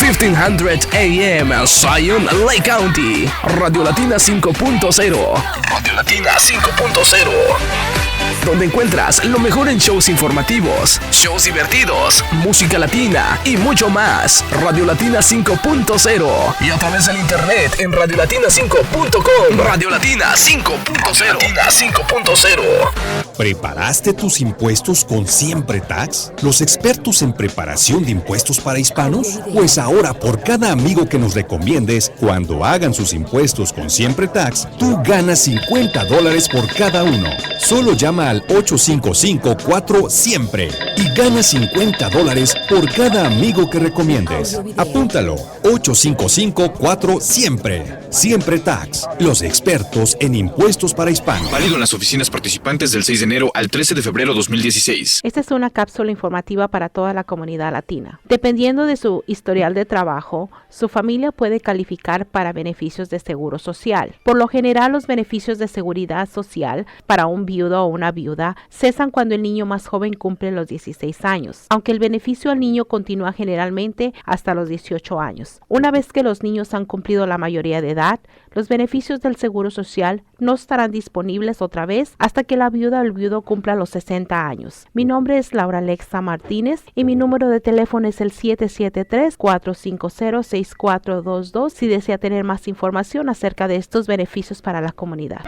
1500 AM, Zion, Lake County. Radio Latina 5.0. Radio Latina 5.0. Donde encuentras lo mejor en shows informativos, shows divertidos, música latina y mucho más. Radio Latina 5.0. Y a través del internet en radiolatina5.com. Radio Latina 5.0. Latina 5.0. ¿Preparaste tus impuestos con Siempre Tax? ¿Los expertos en preparación de impuestos para hispanos? Pues ahora por cada amigo que nos recomiendes, cuando hagan sus impuestos con Siempre Tax, tú ganas $50 por cada uno. Solo llama al 855-4-SIEMPRE y gana $50 por cada amigo que recomiendes. Apúntalo, 855-4-SIEMPRE. Siempre Tax, los expertos en impuestos para hispanos. Válido en las oficinas participantes del 6 de enero al 13 de febrero 2016. Esta es una cápsula informativa para toda la comunidad latina. Dependiendo de su historial de trabajo, su familia puede calificar para beneficios de seguro social. Por lo general, los beneficios de seguridad social para un viudo o una viuda cesan cuando el niño más joven cumple los 16 años, aunque el beneficio al niño continúa generalmente hasta los 18 años. Una vez que los niños han cumplido la mayoría de edad, los beneficios del seguro social no estarán disponibles otra vez hasta que la viuda o el viudo cumpla los 60 años. Mi nombre es Laura Alexa Martínez y mi número de teléfono es el 773-450-6422 si desea tener más información acerca de estos beneficios para la comunidad.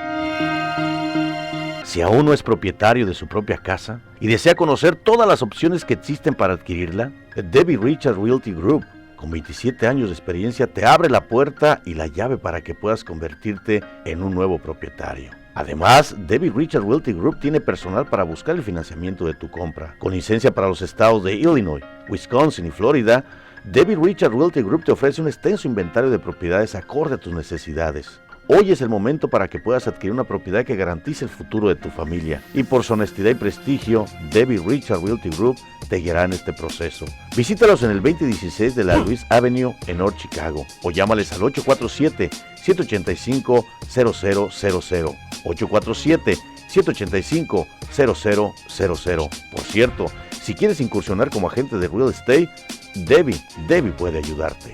Si aún no es propietario de su propia casa y desea conocer todas las opciones que existen para adquirirla, Debbie Richard Realty Group, con 27 años de experiencia, te abre la puerta y la llave para que puedas convertirte en un nuevo propietario. Además, Debbie Richard Realty Group tiene personal para buscar el financiamiento de tu compra. Con licencia para los estados de Illinois, Wisconsin y Florida, Debbie Richard Realty Group te ofrece un extenso inventario de propiedades acorde a tus necesidades. Hoy es el momento para que puedas adquirir una propiedad que garantice el futuro de tu familia. Y por su honestidad y prestigio, Debbie Richard Realty Group te guiará en este proceso. Visítalos en el 2016 de la Louis Avenue en North Chicago o llámales al 847-785-0000. 847-785-0000. Por cierto, si quieres incursionar como agente de real estate, Debbie puede ayudarte.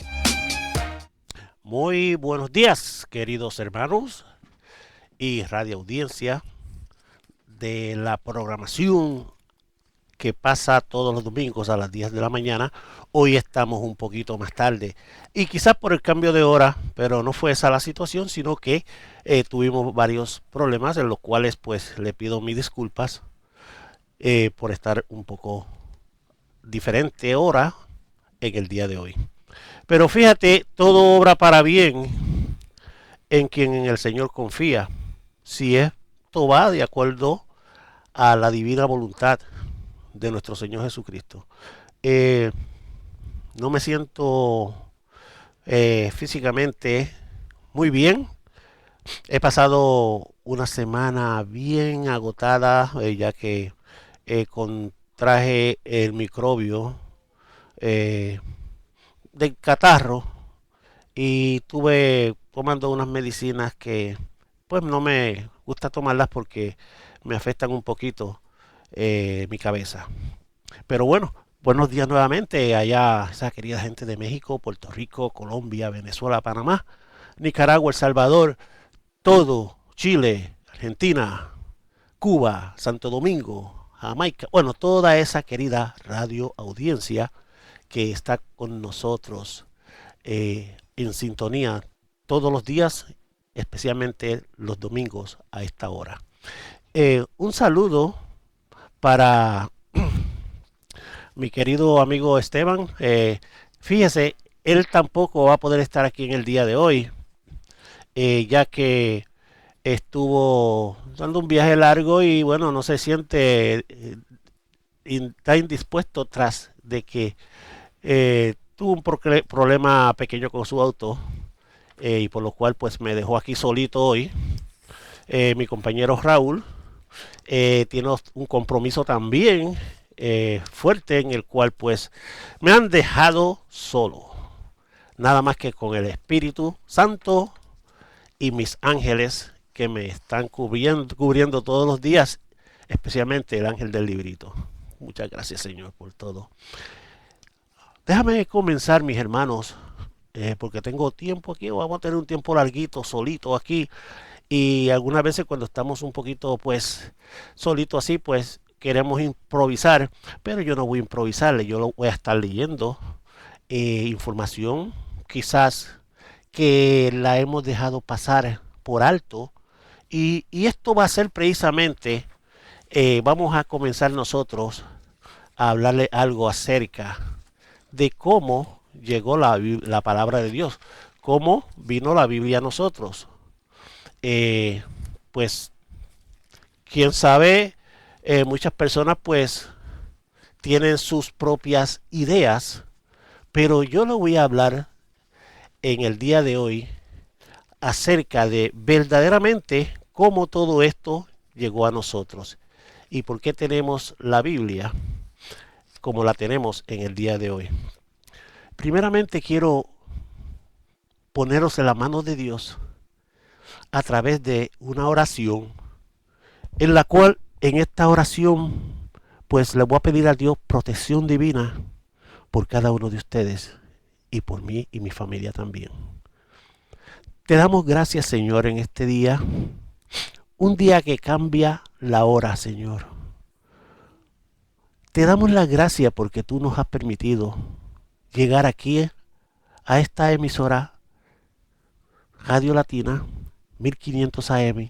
Muy buenos días, queridos hermanos y radio audiencia de la programación que pasa todos los domingos a las 10 de la mañana. Hoy estamos un poquito más tarde y quizás por el cambio de hora, pero no fue esa la situación, sino que tuvimos varios problemas en los cuales pues le pido mis disculpas por estar un poco diferente hora en el día de hoy. Pero fíjate, todo obra para bien en quien en el Señor confía, si esto va de acuerdo a la divina voluntad de nuestro Señor Jesucristo. No me siento físicamente muy bien. He pasado una semana bien agotada, ya que contraje el microbio del catarro y tuve tomando unas medicinas que pues no me gusta tomarlas porque me afectan un poquito mi cabeza. Pero bueno, buenos días nuevamente allá esa querida gente de México, Puerto Rico, Colombia, Venezuela, Panamá, Nicaragua, El Salvador, todo, Chile, Argentina, Cuba, Santo Domingo, Jamaica, bueno, toda esa querida radio audiencia que está con nosotros en sintonía todos los días, especialmente los domingos a esta hora. Un saludo para mi querido amigo Esteban. Fíjese, él tampoco va a poder estar aquí en el día de hoy, ya que estuvo dando un viaje largo y bueno, no se siente, está indispuesto tras de que tuvo un problema pequeño con su auto y por lo cual pues me dejó aquí solito hoy. Mi compañero Raúl tiene un compromiso también fuerte en el cual pues me han dejado solo, nada más que con el Espíritu Santo y mis ángeles que me están cubriendo todos los días, especialmente el ángel del librito. Muchas gracias, Señor, por todo. Déjame comenzar, mis hermanos, porque tengo tiempo aquí, vamos a tener un tiempo larguito, solito aquí, y algunas veces cuando estamos un poquito, pues, solito así, pues, queremos improvisar, pero yo no voy a improvisarle, yo lo voy a estar leyendo información, quizás que la hemos dejado pasar por alto, y esto va a ser precisamente, vamos a comenzar nosotros a hablarle algo acerca de cómo llegó la palabra de Dios, cómo vino la Biblia a nosotros. Pues, quién sabe, muchas personas pues tienen sus propias ideas, pero yo le voy a hablar en el día de hoy acerca de verdaderamente cómo todo esto llegó a nosotros y por qué tenemos la Biblia como la tenemos en el día de hoy. Primeramente quiero poneros en la mano de Dios a través de una oración en la cual en esta oración pues le voy a pedir a Dios protección divina por cada uno de ustedes y por mí y mi familia también. Te damos gracias, Señor, en este día, un día que cambia la hora, Señor. Te damos las gracias porque tú nos has permitido llegar aquí a esta emisora Radio Latina 1500 AM,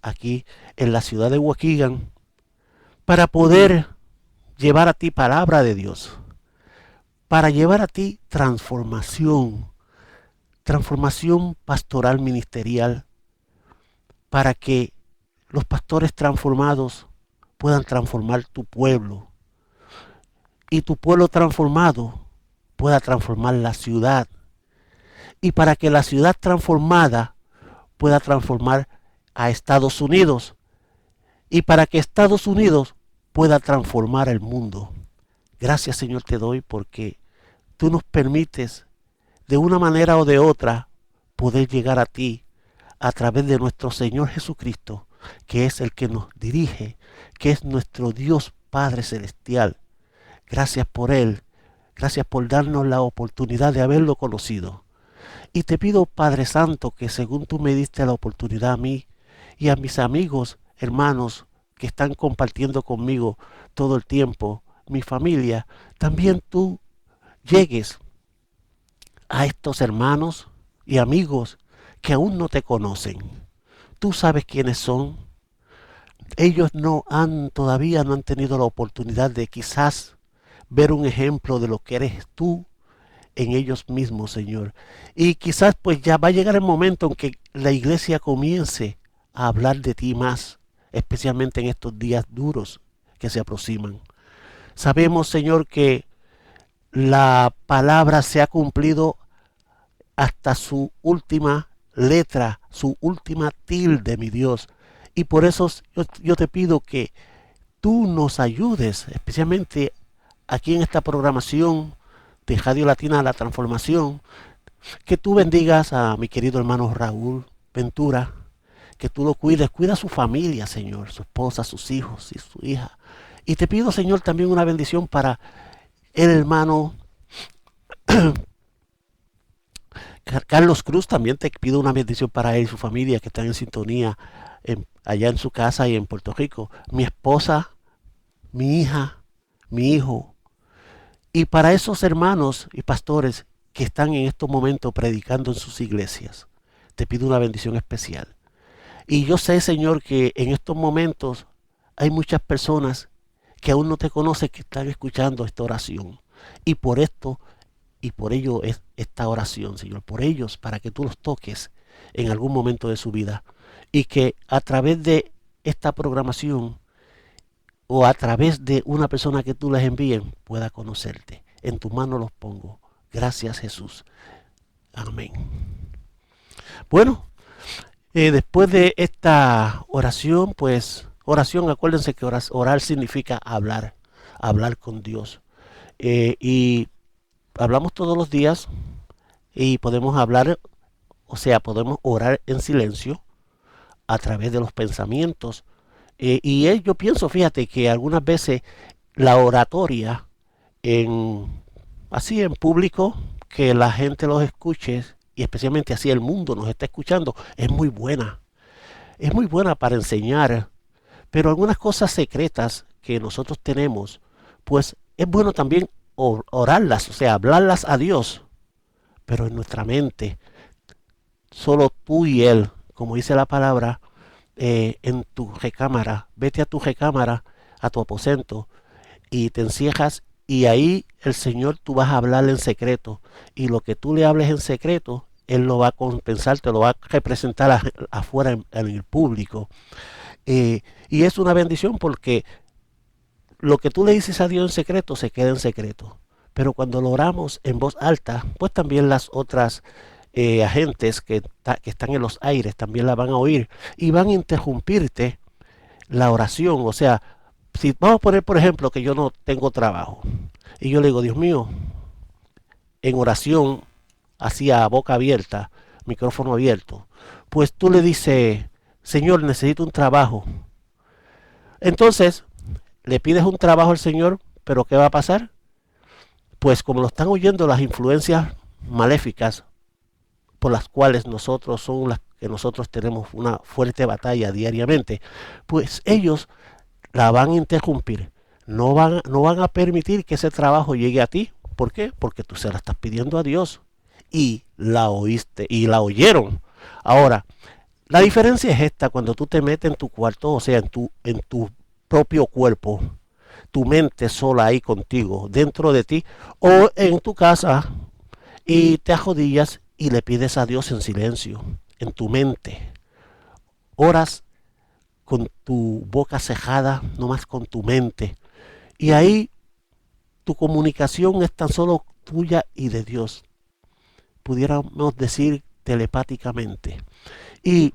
aquí en la ciudad de Waukegan, para poder llevar a ti palabra de Dios, para llevar a ti transformación pastoral ministerial, para que los pastores transformados puedan transformar tu pueblo y tu pueblo transformado pueda transformar la ciudad, y para que la ciudad transformada pueda transformar a Estados Unidos, y para que Estados Unidos pueda transformar el mundo. Gracias, Señor, te doy porque tú nos permites de una manera o de otra poder llegar a ti a través de nuestro Señor Jesucristo, que es el que nos dirige, que es nuestro Dios Padre Celestial. Gracias por Él, gracias por darnos la oportunidad de haberlo conocido. Y te pido, Padre Santo, que según tú me diste la oportunidad a mí y a mis amigos, hermanos, que están compartiendo conmigo todo el tiempo, mi familia, también tú llegues a estos hermanos y amigos que aún no te conocen. Tú sabes quiénes son. Ellos todavía no han tenido la oportunidad de quizás ver un ejemplo de lo que eres tú en ellos mismos, Señor. Y quizás pues ya va a llegar el momento en que la iglesia comience a hablar de ti más, especialmente en estos días duros que se aproximan. Sabemos, Señor, que la palabra se ha cumplido hasta su última letra, su última tilde, mi Dios. Y por eso yo te pido que tú nos ayudes, especialmente aquí en esta programación de Radio Latina La Transformación, que tú bendigas a mi querido hermano Raúl Ventura, que tú lo cuides, cuida a su familia, Señor, su esposa, sus hijos y su hija. Y te pido, Señor, también una bendición para el hermano Carlos Cruz. También te pido una bendición para él y su familia que están en sintonía allá en su casa y en Puerto Rico. Mi esposa, mi hija, mi hijo. Y para esos hermanos y pastores que están en estos momentos predicando en sus iglesias, te pido una bendición especial. Y yo sé, Señor, que en estos momentos hay muchas personas que aún no te conocen que están escuchando esta oración. Y por esto y por ello es esta oración, Señor, por ellos, para que tú los toques en algún momento de su vida y que a través de esta programación o a través de una persona que tú les envíes pueda conocerte. En tus manos los pongo. Gracias, Jesús. Amén. Bueno, después de esta oración, pues oración, acuérdense que orar significa hablar con Dios. Y hablamos todos los días y podemos hablar, o sea, podemos orar en silencio a través de los pensamientos. Yo pienso, fíjate, que algunas veces la oratoria así en público, que la gente los escuche, y especialmente así el mundo nos está escuchando, es muy buena. Es muy buena para enseñar, pero algunas cosas secretas que nosotros tenemos, pues es bueno también orarlas, o sea, hablarlas a Dios, pero en nuestra mente, solo tú y Él, como dice la palabra, en tu recámara, vete a tu recámara, a tu aposento, y te encierras, y ahí el Señor tú vas a hablarle en secreto, y lo que tú le hables en secreto, Él lo va a compensar, te lo va a representar afuera en el público. Y es una bendición porque lo que tú le dices a Dios en secreto se queda en secreto. Pero cuando lo oramos en voz alta, pues también las otras agentes que están en los aires también la van a oír y van a interrumpirte la oración. O sea, si vamos a poner, por ejemplo, que yo no tengo trabajo y yo le digo, Dios mío, en oración, así a boca abierta, micrófono abierto, pues tú le dices, Señor, necesito un trabajo. Entonces, le pides un trabajo al Señor, pero ¿qué va a pasar? Pues como lo están oyendo las influencias maléficas por las cuales nosotros son las que nosotros tenemos una fuerte batalla diariamente, pues ellos la van a interrumpir. No van a permitir que ese trabajo llegue a ti. ¿Por qué? Porque tú se la estás pidiendo a Dios y la oíste y la oyeron. Ahora, la diferencia es esta: cuando tú te metes en tu cuarto, o sea, en tu propio cuerpo, tu mente sola ahí contigo, dentro de ti, o en tu casa, y te arrodillas y le pides a Dios en silencio, en tu mente. Oras con tu boca cerrada, no más con tu mente. Y ahí tu comunicación es tan solo tuya y de Dios. Pudiéramos decir telepáticamente. Y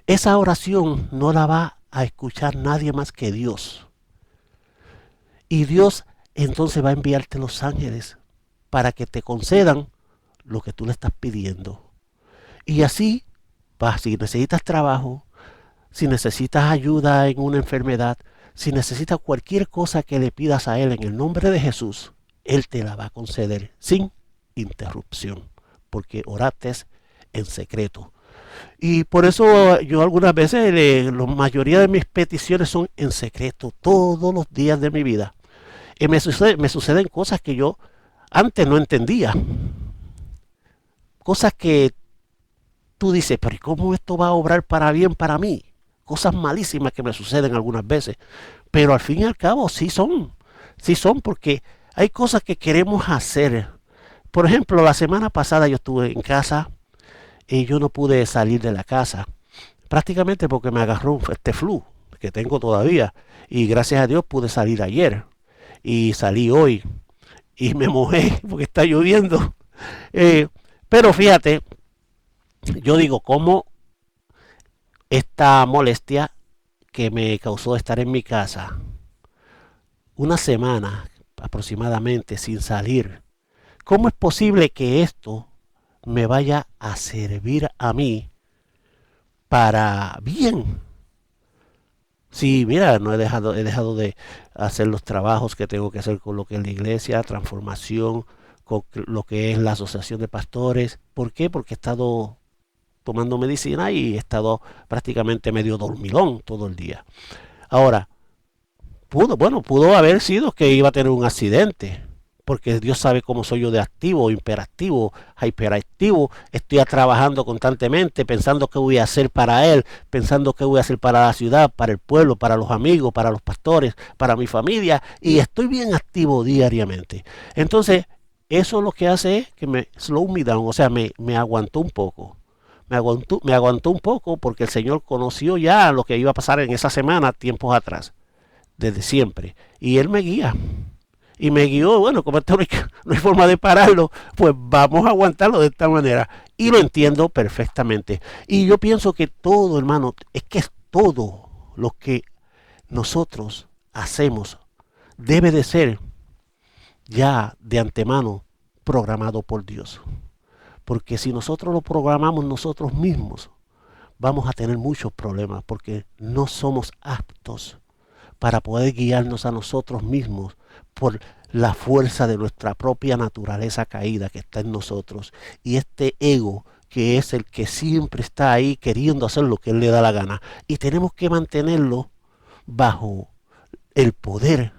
esa oración no la va a escuchar nadie más que Dios. Y Dios entonces va a enviarte los ángeles para que te concedan lo que tú le estás pidiendo. Y así, si necesitas trabajo, si necesitas ayuda en una enfermedad, si necesitas cualquier cosa que le pidas a Él en el nombre de Jesús, Él te la va a conceder sin interrupción, porque oraste en secreto. Y por eso yo algunas veces, la mayoría de mis peticiones son en secreto, todos los días de mi vida. Y me suceden cosas que yo antes no entendía. Cosas que tú dices, pero ¿cómo esto va a obrar para bien para mí? Cosas malísimas que me suceden algunas veces. Pero al fin y al cabo sí son porque hay cosas que queremos hacer. Por ejemplo, la semana pasada yo estuve en casa y yo no pude salir de la casa. Prácticamente porque me agarró este flu que tengo todavía. Y gracias a Dios pude salir ayer. Y salí hoy. Y me mojé porque está lloviendo. Pero fíjate, yo digo, ¿cómo esta molestia que me causó estar en mi casa una semana aproximadamente sin salir, cómo es posible que esto me vaya a servir a mí para bien? Sí, mira, no he dejado de hacer los trabajos que tengo que hacer con lo que es la iglesia, transformación, con lo que es la asociación de pastores. ¿Por qué? Porque he estado tomando medicina y he estado prácticamente medio dormilón todo el día. Ahora, pudo haber sido que iba a tener un accidente, porque Dios sabe cómo soy yo de activo, hiperactivo, hiperactivo. Estoy trabajando constantemente, pensando qué voy a hacer para Él, pensando qué voy a hacer para la ciudad, para el pueblo, para los amigos, para los pastores, para mi familia, y estoy bien activo diariamente. Entonces, eso lo que hace es que me slow me down, o sea, me aguantó un poco. Me aguantó un poco porque el Señor conoció ya lo que iba a pasar en esa semana, tiempos atrás, desde siempre. Y Él me guía. Y me guió, bueno, como esto no hay forma de pararlo, pues vamos a aguantarlo de esta manera. Y lo entiendo perfectamente. Y yo pienso que todo, hermano, es que es todo lo que nosotros hacemos debe de ser ya de antemano programado por Dios. Porque si nosotros lo programamos nosotros mismos, vamos a tener muchos problemas porque no somos aptos para poder guiarnos a nosotros mismos por la fuerza de nuestra propia naturaleza caída que está en nosotros y este ego que es el que siempre está ahí queriendo hacer lo que él le da la gana. Y tenemos que mantenerlo bajo el poder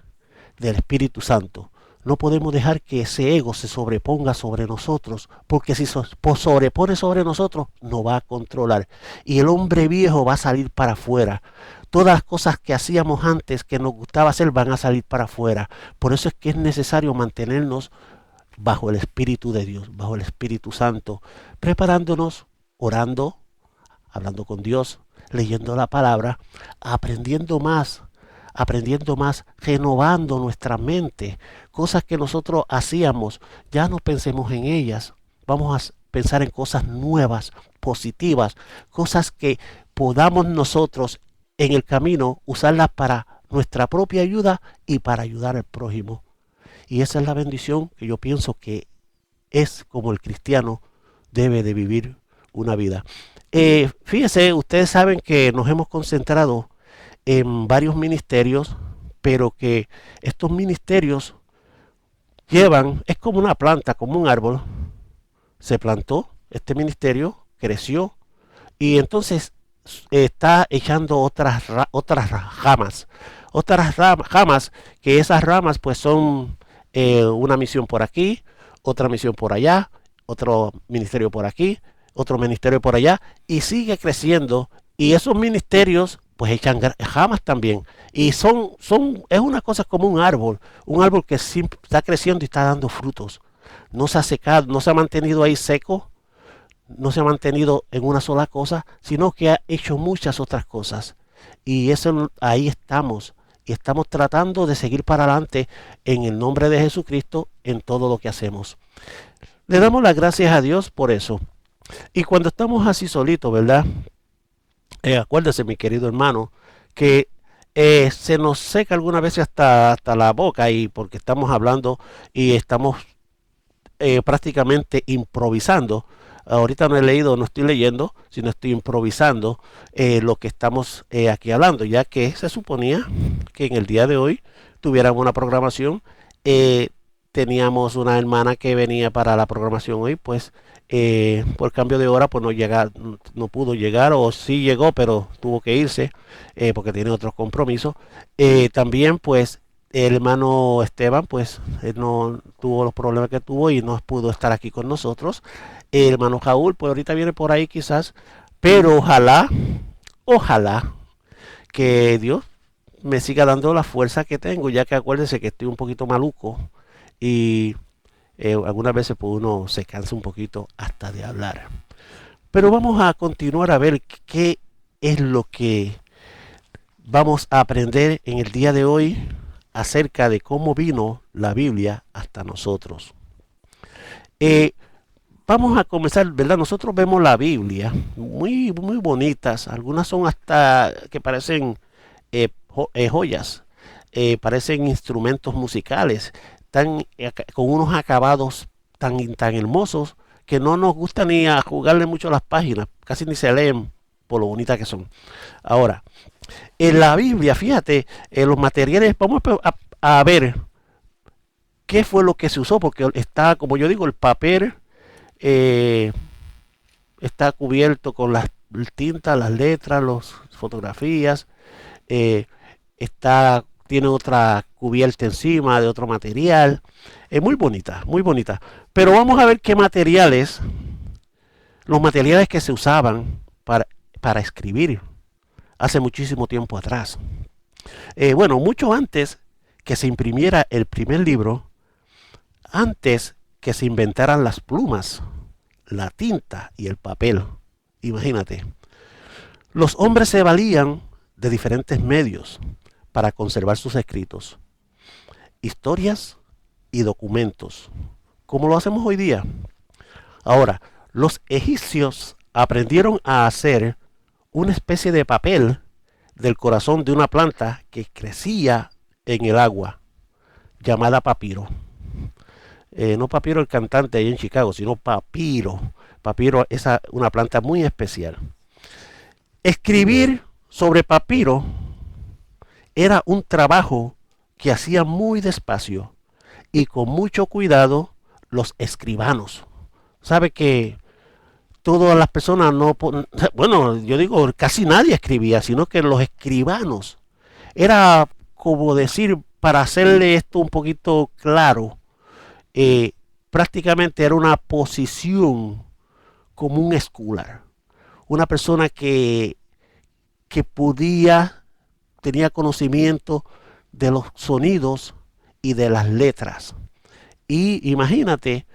del Espíritu Santo. No podemos dejar que ese ego se sobreponga sobre nosotros, porque si se sobrepone sobre nosotros, nos va a controlar. Y el hombre viejo va a salir para afuera. Todas las cosas que hacíamos antes, que nos gustaba hacer, van a salir para afuera. Por eso es que es necesario mantenernos bajo el Espíritu de Dios, bajo el Espíritu Santo, preparándonos, orando, hablando con Dios, leyendo la palabra, aprendiendo más, renovando nuestra mente. Cosas que nosotros hacíamos, ya no pensemos en ellas. Vamos a pensar en cosas nuevas, positivas, cosas que podamos nosotros en el camino usarlas para nuestra propia ayuda y para ayudar al prójimo. Y esa es la bendición que yo pienso que es como el cristiano debe de vivir una vida. Fíjense, ustedes saben que nos hemos concentrado en varios ministerios, pero que estos ministerios es como una planta, como un árbol. Se plantó, este ministerio creció y entonces está echando otras ramas. Otras ramas, que esas ramas pues son una misión por aquí, otra misión por allá, otro ministerio por aquí, otro ministerio por allá, y sigue creciendo. Y esos ministerios pues echan ramas también. Y es una cosa como un árbol que siempre está creciendo y está dando frutos. No se ha secado, no se ha mantenido ahí seco, no se ha mantenido en una sola cosa, sino que ha hecho muchas otras cosas. Y ahí estamos. Y estamos tratando de seguir para adelante en el nombre de Jesucristo en todo lo que hacemos. Le damos las gracias a Dios por eso. Y cuando estamos así solitos, ¿verdad? Acuérdese, mi querido hermano, que se nos seca algunas veces hasta la boca, y porque estamos hablando y estamos prácticamente improvisando. Ahorita no estoy leyendo, sino estoy improvisando lo que estamos aquí hablando, ya que se suponía que en el día de hoy tuviéramos una programación. Teníamos una hermana que venía para la programación hoy, pues por cambio de hora pues no pudo llegar, o sí llegó pero tuvo que irse porque tiene otros compromisos. También pues el hermano Esteban pues no tuvo los problemas que tuvo y no pudo estar aquí con nosotros. El hermano Jaúl pues ahorita viene por ahí quizás, pero ojalá que Dios me siga dando la fuerza que tengo, ya que acuérdense que estoy un poquito maluco y algunas veces pues uno se cansa un poquito hasta de hablar. Pero vamos a continuar a ver qué es lo que vamos a aprender en el día de hoy acerca de cómo vino la Biblia hasta nosotros. Vamos a comenzar, ¿verdad? Nosotros vemos la Biblia muy, muy bonitas. Algunas son hasta que parecen joyas, parecen instrumentos musicales, con unos acabados tan hermosos que no nos gusta ni a jugarle mucho a las páginas, casi ni se leen por lo bonitas que son. Ahora, en la Biblia, fíjate, los materiales, vamos a ver qué fue lo que se usó, porque está, como yo digo, el papel está cubierto con las tintas, las letras, las fotografías, tiene otra cubierta encima de otro material. Es muy bonita, muy bonita. Pero vamos a ver qué materiales, los materiales que se usaban para escribir hace muchísimo tiempo atrás. Bueno, mucho antes que se imprimiera el primer libro, antes que se inventaran las plumas, la tinta y el papel. Imagínate. Los hombres se valían de diferentes medios para conservar sus escritos, historias y documentos, como lo hacemos hoy día. Ahora, los egipcios aprendieron a hacer una especie de papel del corazón de una planta que crecía en el agua, llamada papiro. No Papiro el cantante ahí en Chicago, sino papiro. Papiro es una planta muy especial. Escribir sobre papiro era un trabajo que hacía muy despacio y con mucho cuidado los escribanos. Sabe que todas las personas bueno, yo digo, casi nadie escribía, sino que los escribanos. Era como decir, para hacerle esto un poquito claro, prácticamente era una posición como un escolar. Una persona que tenía conocimiento de los sonidos y de las letras. Y imagínate,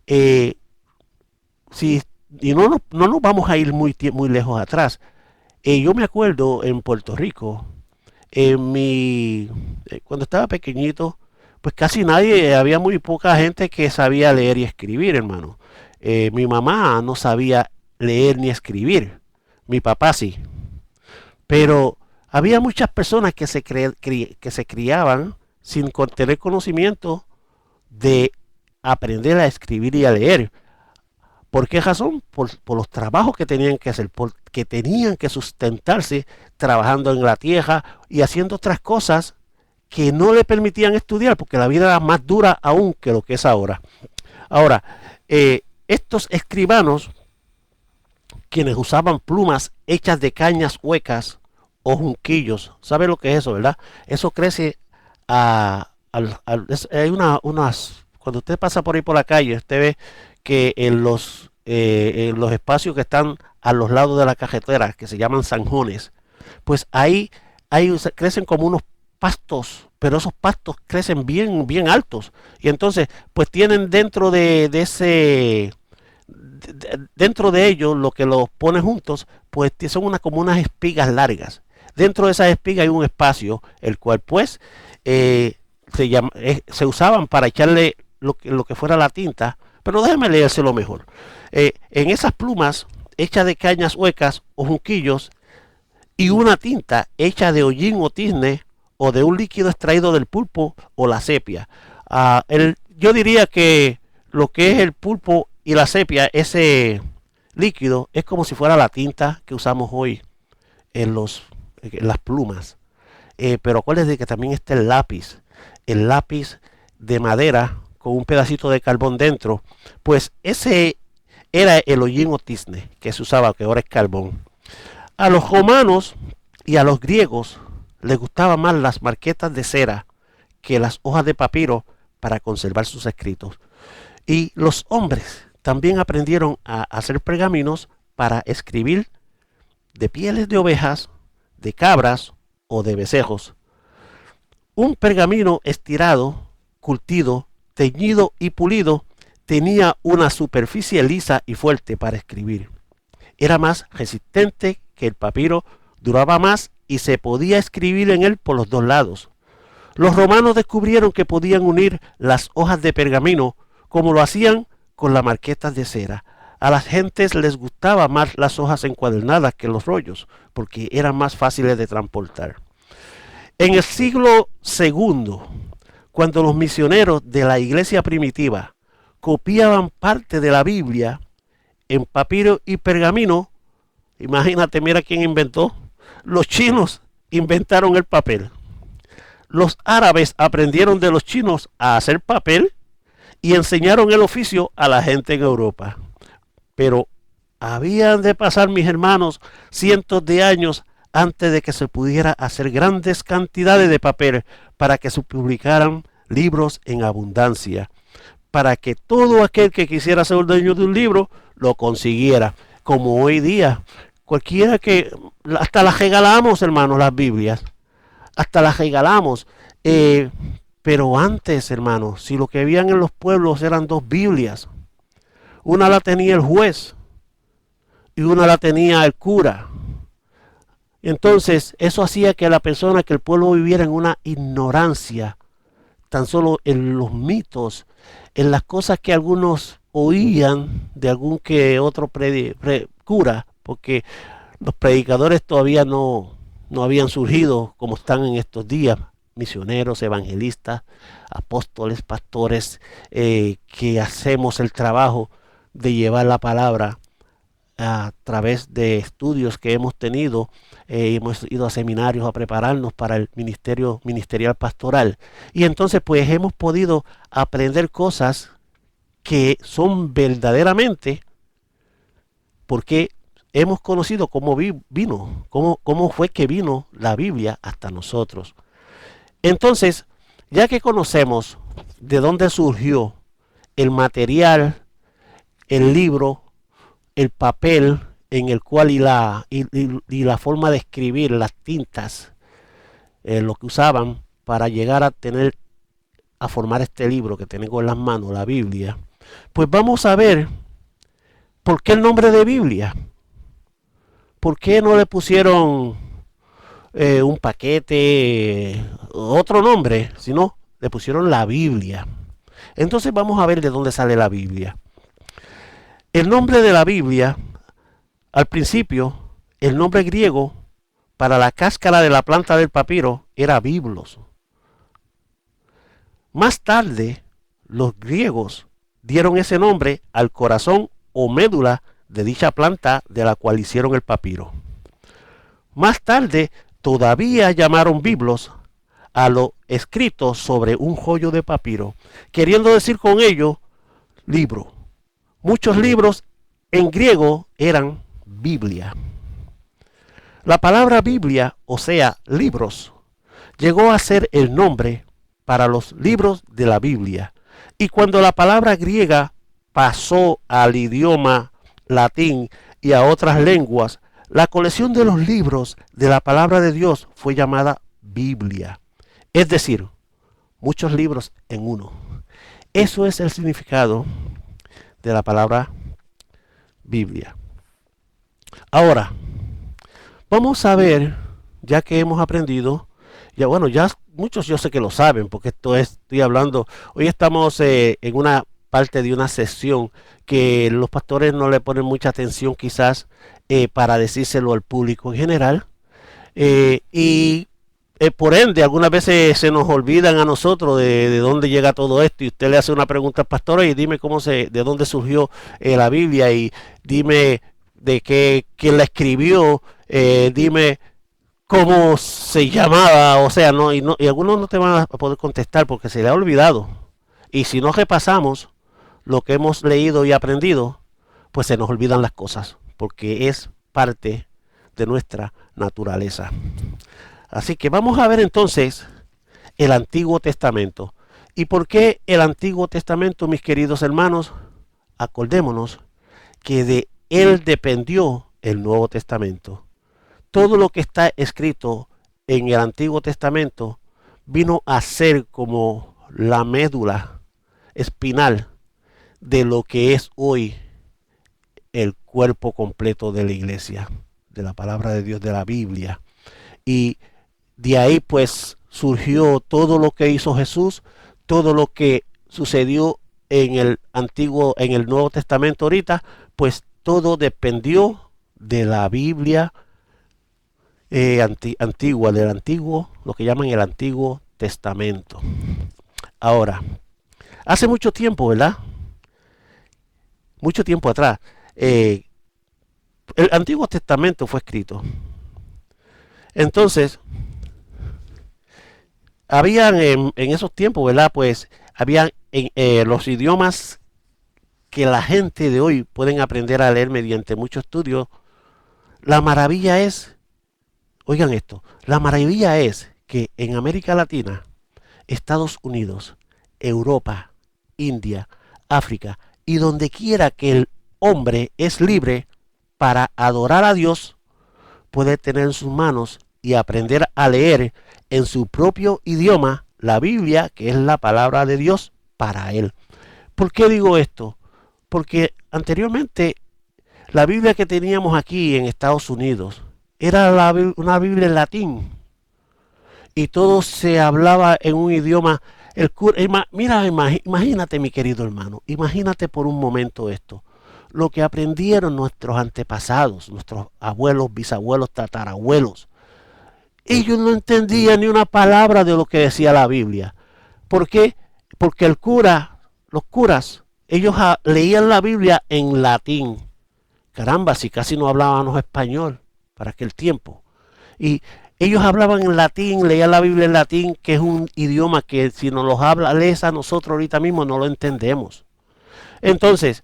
y no nos vamos a ir muy lejos atrás. Yo me acuerdo en Puerto Rico, cuando estaba pequeñito, pues casi había muy poca gente que sabía leer y escribir, hermano. Mi mamá no sabía leer ni escribir, mi papá sí. Pero había muchas personas que se criaban sin tener conocimiento de aprender a escribir y a leer. ¿Por qué razón? Por los trabajos que tenían que hacer, porque tenían que sustentarse trabajando en la tierra y haciendo otras cosas que no le permitían estudiar, porque la vida era más dura aún que lo que es ahora. Ahora, estos escribanos, quienes usaban plumas hechas de cañas huecas o junquillos, ¿sabe lo que es eso, verdad? Eso crece hay cuando usted pasa por ahí por la calle, usted ve que en los espacios que están a los lados de la carretera, que se llaman zanjones, pues ahí crecen como unos pastos, pero esos pastos crecen bien, bien altos. Y entonces, pues tienen dentro de ellos, lo que los pone juntos, pues son como unas espigas largas. Dentro de esas espigas hay un espacio, el cual pues se usaban para echarle lo que fuera la tinta. Pero déjeme leérselo mejor. En esas plumas hechas de cañas huecas o junquillos y una tinta hecha de hollín o tizne o de un líquido extraído del pulpo o la sepia. Yo diría que lo que es el pulpo y la sepia, ese líquido, es como si fuera la tinta que usamos hoy en las plumas. Pero acuérdense que también está el lápiz de madera con un pedacito de carbón dentro, pues ese era el hollín o tizne que se usaba, que ahora es carbón. A los romanos y a los griegos les gustaban más las marquetas de cera que las hojas de papiro para conservar sus escritos. Y los hombres también aprendieron a hacer pergaminos para escribir de pieles de ovejas, de cabras o de becerros. Un pergamino estirado, curtido, teñido y pulido, tenía una superficie lisa y fuerte para escribir. Era más resistente que el papiro, duraba más y se podía escribir en él por los dos lados. Los romanos descubrieron que podían unir las hojas de pergamino como lo hacían con las marquetas de cera. A las gentes les gustaba más las hojas encuadernadas que los rollos, porque eran más fáciles de transportar. En el siglo II, cuando los misioneros de la iglesia primitiva copiaban parte de la Biblia en papiro y pergamino, imagínate, mira quién inventó. Los chinos inventaron el papel. Los árabes aprendieron de los chinos a hacer papel y enseñaron el oficio a la gente en Europa. Pero habían de pasar, mis hermanos, cientos de años antes de que se pudiera hacer grandes cantidades de papel para que se publicaran libros en abundancia, para que todo aquel que quisiera ser dueño de un libro lo consiguiera, como hoy día. Cualquiera hasta las regalamos, hermanos, las Biblias, hasta las regalamos. Pero antes, hermanos, si lo que habían en los pueblos eran dos Biblias, una la tenía el juez y una la tenía el cura. Entonces, eso hacía que el pueblo viviera en una ignorancia, tan solo en los mitos, en las cosas que algunos oían de algún que otro cura, porque los predicadores todavía no habían surgido como están en estos días, misioneros, evangelistas, apóstoles, pastores, que hacemos el trabajo de llevar la palabra a través de estudios que hemos tenido, hemos ido a seminarios a prepararnos para el ministerial pastoral. Y entonces pues hemos podido aprender cosas que son verdaderamente, porque hemos conocido cómo cómo fue que vino la Biblia hasta nosotros. Entonces, ya que conocemos de dónde surgió el material, el libro, el papel en el cual y la forma de escribir, las tintas, lo que usaban para llegar a formar este libro que tengo en las manos, la Biblia, pues vamos a ver por qué el nombre de Biblia. ¿Por qué no le pusieron un paquete, otro nombre, sino le pusieron la Biblia? Entonces vamos a ver de dónde sale la Biblia. El nombre de la Biblia, al principio, el nombre griego para la cáscara de la planta del papiro era biblos. Más tarde, los griegos dieron ese nombre al corazón o médula de dicha planta de la cual hicieron el papiro. Más tarde, todavía llamaron biblos a lo escrito sobre un joyo de papiro, queriendo decir con ello libro. Muchos libros en griego eran Biblia. La palabra Biblia, o sea, libros, llegó a ser el nombre para los libros de la Biblia. Y cuando la palabra griega pasó al idioma latín y a otras lenguas, la colección de los libros de la palabra de Dios fue llamada Biblia. Es decir, muchos libros en uno. Eso es el significado de la palabra Biblia. Ahora, vamos a ver, ya que hemos aprendido, ya muchos yo sé que lo saben, porque estoy hablando, hoy estamos en una parte de una sesión que los pastores no le ponen mucha atención quizás para decírselo al público en general, y por ende algunas veces se nos olvidan a nosotros de dónde llega todo esto, y usted le hace una pregunta al pastor y dime de dónde surgió la Biblia, y dime de quién la escribió, dime cómo se llamaba, o sea, y algunos no te van a poder contestar porque se le ha olvidado. Y si no repasamos lo que hemos leído y aprendido, pues se nos olvidan las cosas, porque es parte de nuestra naturaleza. Así que vamos a ver entonces el Antiguo Testamento. ¿Y por qué el Antiguo Testamento, mis queridos hermanos? Acordémonos que de él dependió el Nuevo Testamento. Todo lo que está escrito en el Antiguo Testamento vino a ser como la médula espinal de lo que es hoy el cuerpo completo de la iglesia, de la palabra de Dios, de la Biblia. Y de ahí pues surgió todo lo que hizo Jesús, todo lo que sucedió en el Nuevo Testamento ahorita, pues todo dependió de la Biblia antigua, del antiguo, lo que llaman el Antiguo Testamento. Ahora, hace mucho tiempo, ¿verdad? Mucho tiempo atrás, el Antiguo Testamento fue escrito. Entonces, habían en esos tiempos, ¿verdad? Pues habían los idiomas que la gente de hoy pueden aprender a leer mediante mucho estudio. La maravilla es, oigan esto, la maravilla es que en América Latina, Estados Unidos, Europa, India, África y donde quiera que el hombre es libre para adorar a Dios, puede tener en sus manos y aprender a leer en su propio idioma la Biblia, que es la palabra de Dios para él. ¿Por qué digo esto? Porque anteriormente la Biblia que teníamos aquí en Estados Unidos era una Biblia en latín y todo se hablaba en un idioma. Imagínate, mi querido hermano, imagínate por un momento esto, lo que aprendieron nuestros antepasados, nuestros abuelos, bisabuelos, tatarabuelos. Ellos no entendían ni una palabra de lo que decía la Biblia. ¿Por qué? Porque los curas, ellos leían la Biblia en latín, caramba, si casi no hablábamos español para aquel tiempo. Y ellos hablaban en latín, leían la Biblia en latín, que es un idioma que si nos los lees a nosotros ahorita mismo no lo entendemos. Entonces,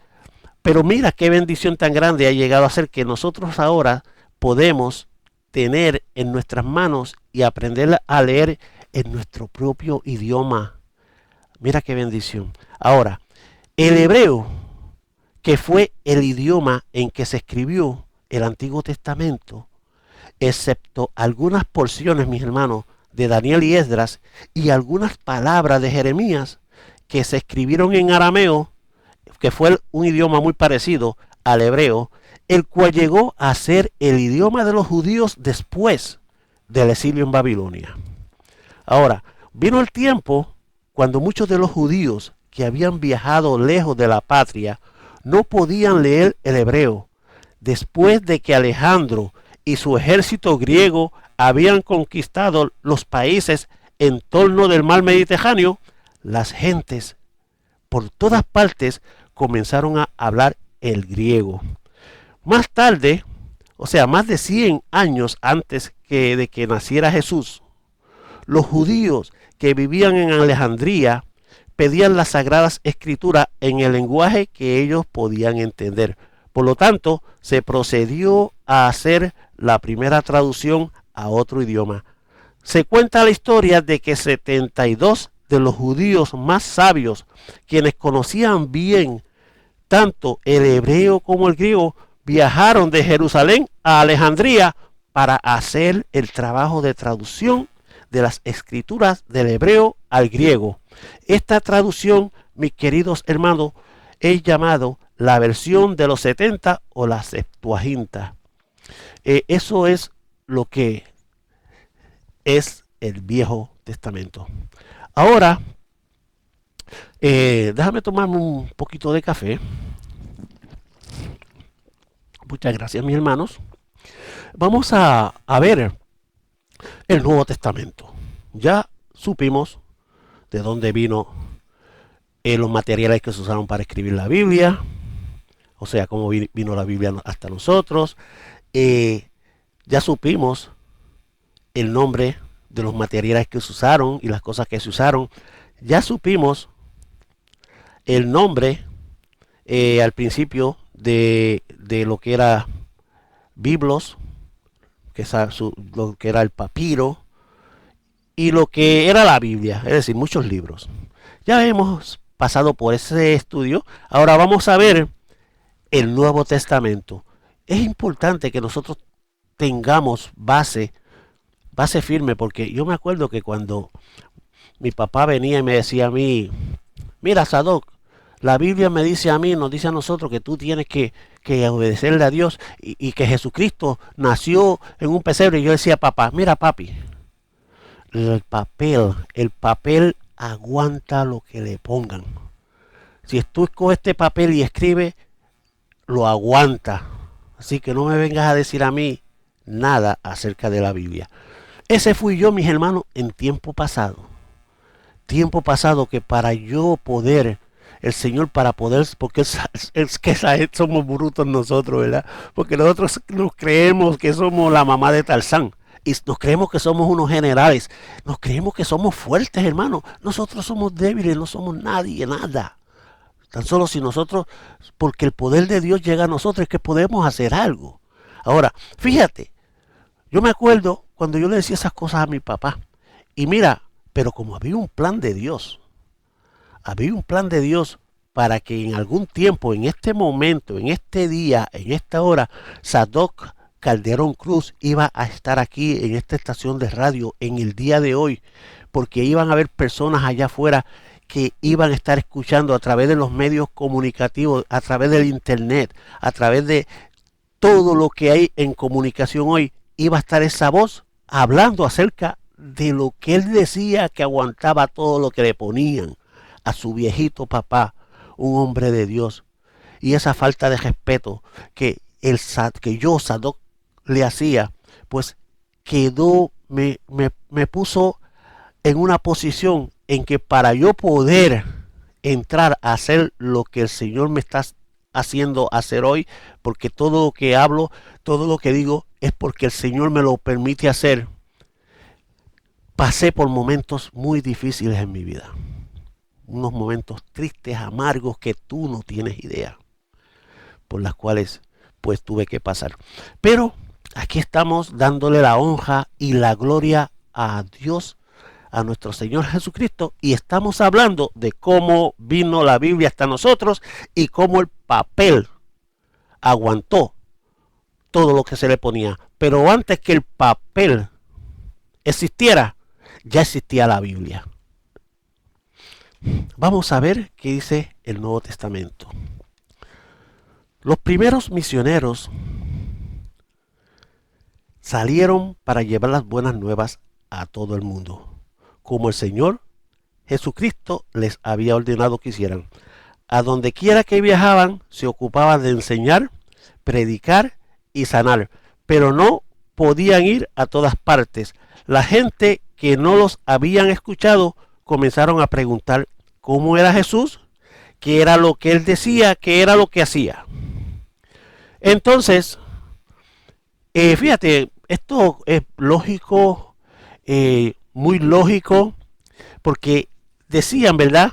pero mira qué bendición tan grande ha llegado a ser que nosotros ahora podemos tener en nuestras manos y aprender a leer en nuestro propio idioma. Mira qué bendición. Ahora, el hebreo, que fue el idioma en que se escribió el Antiguo Testamento, excepto algunas porciones, mis hermanos, de Daniel y Esdras, y algunas palabras de Jeremías que se escribieron en arameo, que fue un idioma muy parecido al hebreo, el cual llegó a ser el idioma de los judíos después del exilio en Babilonia. Ahora, vino el tiempo cuando muchos de los judíos que habían viajado lejos de la patria no podían leer el hebreo, después de que Alejandro y su ejército griego habían conquistado los países en torno del mar Mediterráneo. Las gentes por todas partes comenzaron a hablar el griego. Más tarde, o sea, más de 100 años antes de que naciera Jesús, los judíos que vivían en Alejandría pedían las sagradas escrituras en el lenguaje que ellos podían entender. Por lo tanto, se procedió a hacer la primera traducción a otro idioma. Se cuenta la historia de que 72 de los judíos más sabios, quienes conocían bien tanto el hebreo como el griego, viajaron de Jerusalén a Alejandría para hacer el trabajo de traducción de las escrituras del hebreo al griego. Esta traducción, mis queridos hermanos, es llamado la versión de los 70 o la Septuaginta. Eso es lo que es el Viejo Testamento. Ahora, déjame tomarme un poquito de café. Muchas gracias, mis hermanos. Vamos a ver el Nuevo Testamento. Ya supimos de dónde vino los materiales que se usaron para escribir la Biblia, o sea, cómo vino la Biblia hasta nosotros. Ya supimos el nombre de los materiales que se usaron y las cosas que se usaron. Ya supimos el nombre al principio de lo que era Biblos, lo que era el papiro, y lo que era la Biblia, es decir, muchos libros. Ya hemos pasado por ese estudio. Ahora vamos a ver el Nuevo Testamento. Es importante que nosotros tengamos base firme, porque yo me acuerdo que cuando mi papá venía y me decía a mí, mira, Sadoc, la Biblia me dice a mí, nos dice a nosotros que tú tienes que obedecerle a Dios y que Jesucristo nació en un pesebre. Y yo decía, papá, mira, papi, el papel aguanta lo que le pongan. Si tú coges este papel y escribes, lo aguanta. Así que no me vengas a decir a mí nada acerca de la Biblia. Ese fui yo, mis hermanos, en tiempo pasado. Tiempo pasado que para yo poder, el Señor para poder, porque es que somos brutos nosotros, ¿verdad? Porque nosotros nos creemos que somos la mamá de Tarzán. Y nos creemos que somos unos generales. Nos creemos que somos fuertes, hermanos. Nosotros somos débiles, no somos nadie, nada. Tan solo si nosotros, porque el poder de Dios llega a nosotros, es que podemos hacer algo. Ahora, fíjate, yo me acuerdo cuando yo le decía esas cosas a mi papá. Y mira, pero como había un plan de Dios. Había un plan de Dios para que en algún tiempo, en este momento, en este día, en esta hora, Sadoc Calderón Cruz iba a estar aquí en esta estación de radio en el día de hoy, porque iban a haber personas allá afuera que iban a estar escuchando a través de los medios comunicativos, a través del internet, a través de todo lo que hay en comunicación hoy. Iba a estar esa voz hablando acerca de lo que él decía, que aguantaba todo lo que le ponían a su viejito papá, un hombre de Dios. Y esa falta de respeto que yo, Sadoc, le hacía, pues me puso en una posición en que para yo poder entrar a hacer lo que el Señor me está hacer hoy, porque todo lo que hablo, todo lo que digo es porque el Señor me lo permite hacer. Pasé por momentos muy difíciles en mi vida, unos momentos tristes, amargos que tú no tienes idea, por las cuales pues tuve que pasar. Pero aquí estamos dándole la honra y la gloria a Dios, a nuestro Señor Jesucristo, y estamos hablando de cómo vino la Biblia hasta nosotros y cómo el papel aguantó todo lo que se le ponía. Pero antes que el papel existiera, ya existía la Biblia. Vamos a ver qué dice el Nuevo Testamento. Los primeros misioneros salieron para llevar las buenas nuevas a todo el mundo, como el Señor Jesucristo les había ordenado que hicieran. A donde quiera que viajaban, se ocupaban de enseñar, predicar y sanar, pero no podían ir a todas partes. La gente que no los habían escuchado comenzaron a preguntar cómo era Jesús, qué era lo que él decía, qué era lo que hacía. Entonces, fíjate, esto es lógico, muy lógico, porque decían, ¿verdad?,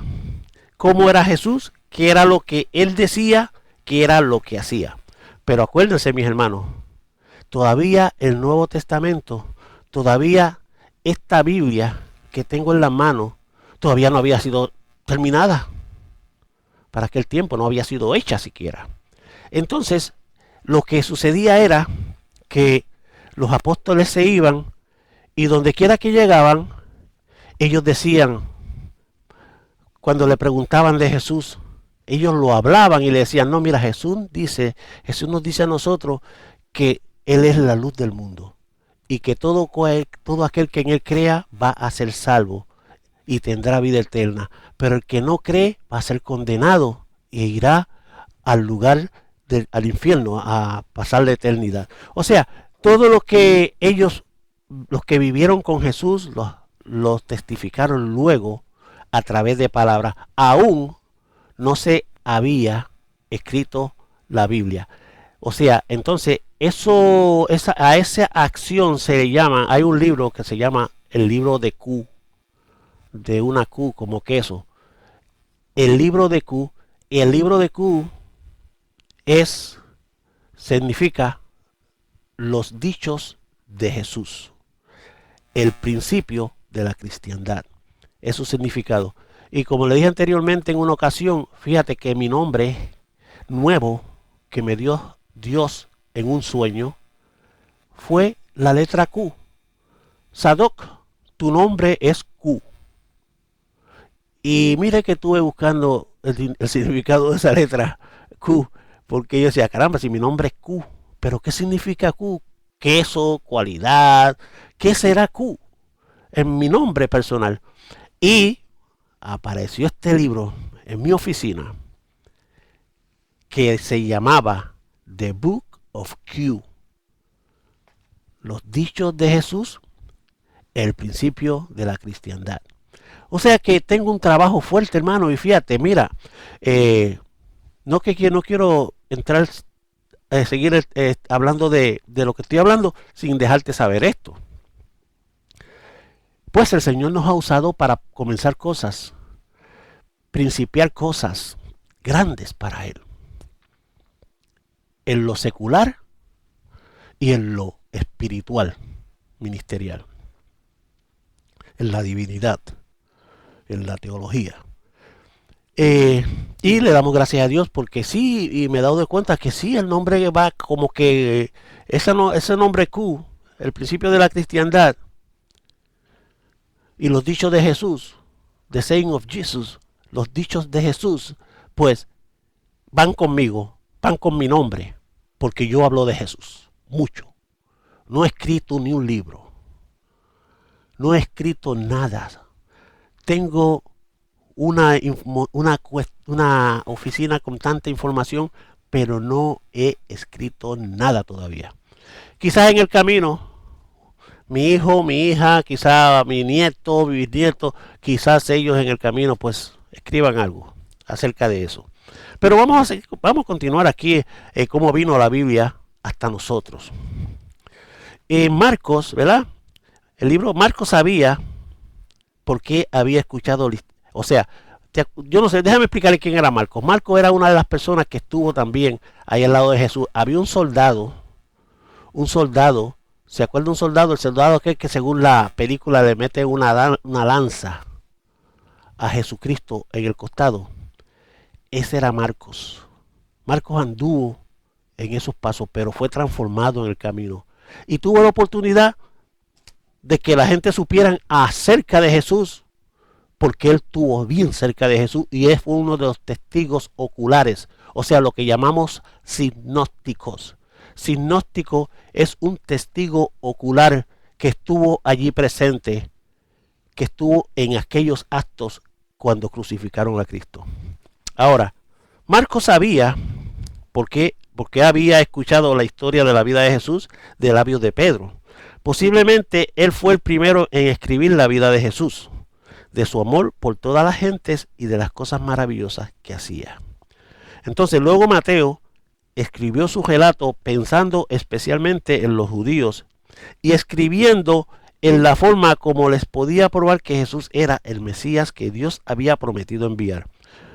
cómo era Jesús, qué era lo que él decía, qué era lo que hacía. Pero acuérdense, mis hermanos, todavía el Nuevo Testamento, todavía esta Biblia que tengo en la mano, todavía no había sido terminada. Para aquel tiempo no había sido hecha siquiera. Entonces, lo que sucedía era que los apóstoles se iban y donde quiera que llegaban, ellos decían, cuando le preguntaban de Jesús, ellos lo hablaban y le decían, no, mira, Jesús nos dice a nosotros que Él es la luz del mundo y que todo aquel que en Él crea va a ser salvo y tendrá vida eterna. Pero el que no cree va a ser condenado e irá al lugar al infierno a pasar la eternidad. O sea, todo lo que ellos, los que vivieron con Jesús, los testificaron luego a través de palabras. Aún no se había escrito la Biblia. O sea, entonces a esa acción se le llama, hay un libro que se llama el libro de Q, de una Q como queso. El libro de Q, y el libro de Q significa los dichos de Jesús, el principio de la cristiandad, es su significado. Y como le dije anteriormente en una ocasión, fíjate que mi nombre nuevo que me dio Dios en un sueño fue la letra Q. Sadoc, tu nombre es Q. Y mire que estuve buscando el significado de esa letra Q, porque yo decía, caramba, si mi nombre es Q, pero ¿qué significa Q? Queso, cualidad, ¿qué será Q? En mi nombre personal. Y apareció este libro en mi oficina que se llamaba The Book of Q. Los dichos de Jesús, el principio de la cristiandad. O sea que tengo un trabajo fuerte, hermano, y fíjate, mira, no quiero entrar, seguir hablando de lo que estoy hablando sin dejarte saber esto. Pues el Señor nos ha usado para comenzar cosas, principiar cosas grandes para Él, en lo secular y en lo espiritual, ministerial, en la divinidad, en la teología. Y le damos gracias a Dios porque sí, y me he dado de cuenta que sí, el nombre va como que ese nombre Q, el principio de la cristiandad, y los dichos de Jesús, the saying of Jesus, los dichos de Jesús, pues van conmigo, van con mi nombre, porque yo hablo de Jesús, mucho. No he escrito ni un libro, no he escrito nada. Tengo una oficina con tanta información, pero no he escrito nada todavía. Quizás en el camino, mi hijo, mi hija, quizás mi nieto, mi bisnieto, quizás ellos en el camino pues escriban algo acerca de eso. Pero vamos a continuar aquí cómo vino la Biblia hasta nosotros. Marcos, ¿verdad? El libro Marcos sabía por qué había escuchado, o sea, yo no sé, déjame explicarle quién era Marcos. Marcos era una de las personas que estuvo también ahí al lado de Jesús. Había un soldado, ¿se acuerda un soldado? El soldado aquel que según la película le mete una lanza a Jesucristo en el costado. Ese era Marcos. Marcos anduvo en esos pasos, pero fue transformado en el camino. Y tuvo la oportunidad de que la gente supieran acerca de Jesús, porque él estuvo bien cerca de Jesús y él fue uno de los testigos oculares, o sea, lo que llamamos sinópticos. Sinóptico es un testigo ocular que estuvo allí presente, que estuvo en aquellos actos cuando crucificaron a Cristo. Ahora, Marcos sabía porque había escuchado la historia de la vida de Jesús de labios de Pedro. Posiblemente él fue el primero en escribir la vida de Jesús, de su amor por todas las gentes y de las cosas maravillosas que hacía. Entonces luego Mateo escribió su relato pensando especialmente en los judíos y escribiendo en la forma como les podía probar que Jesús era el Mesías que Dios había prometido enviar.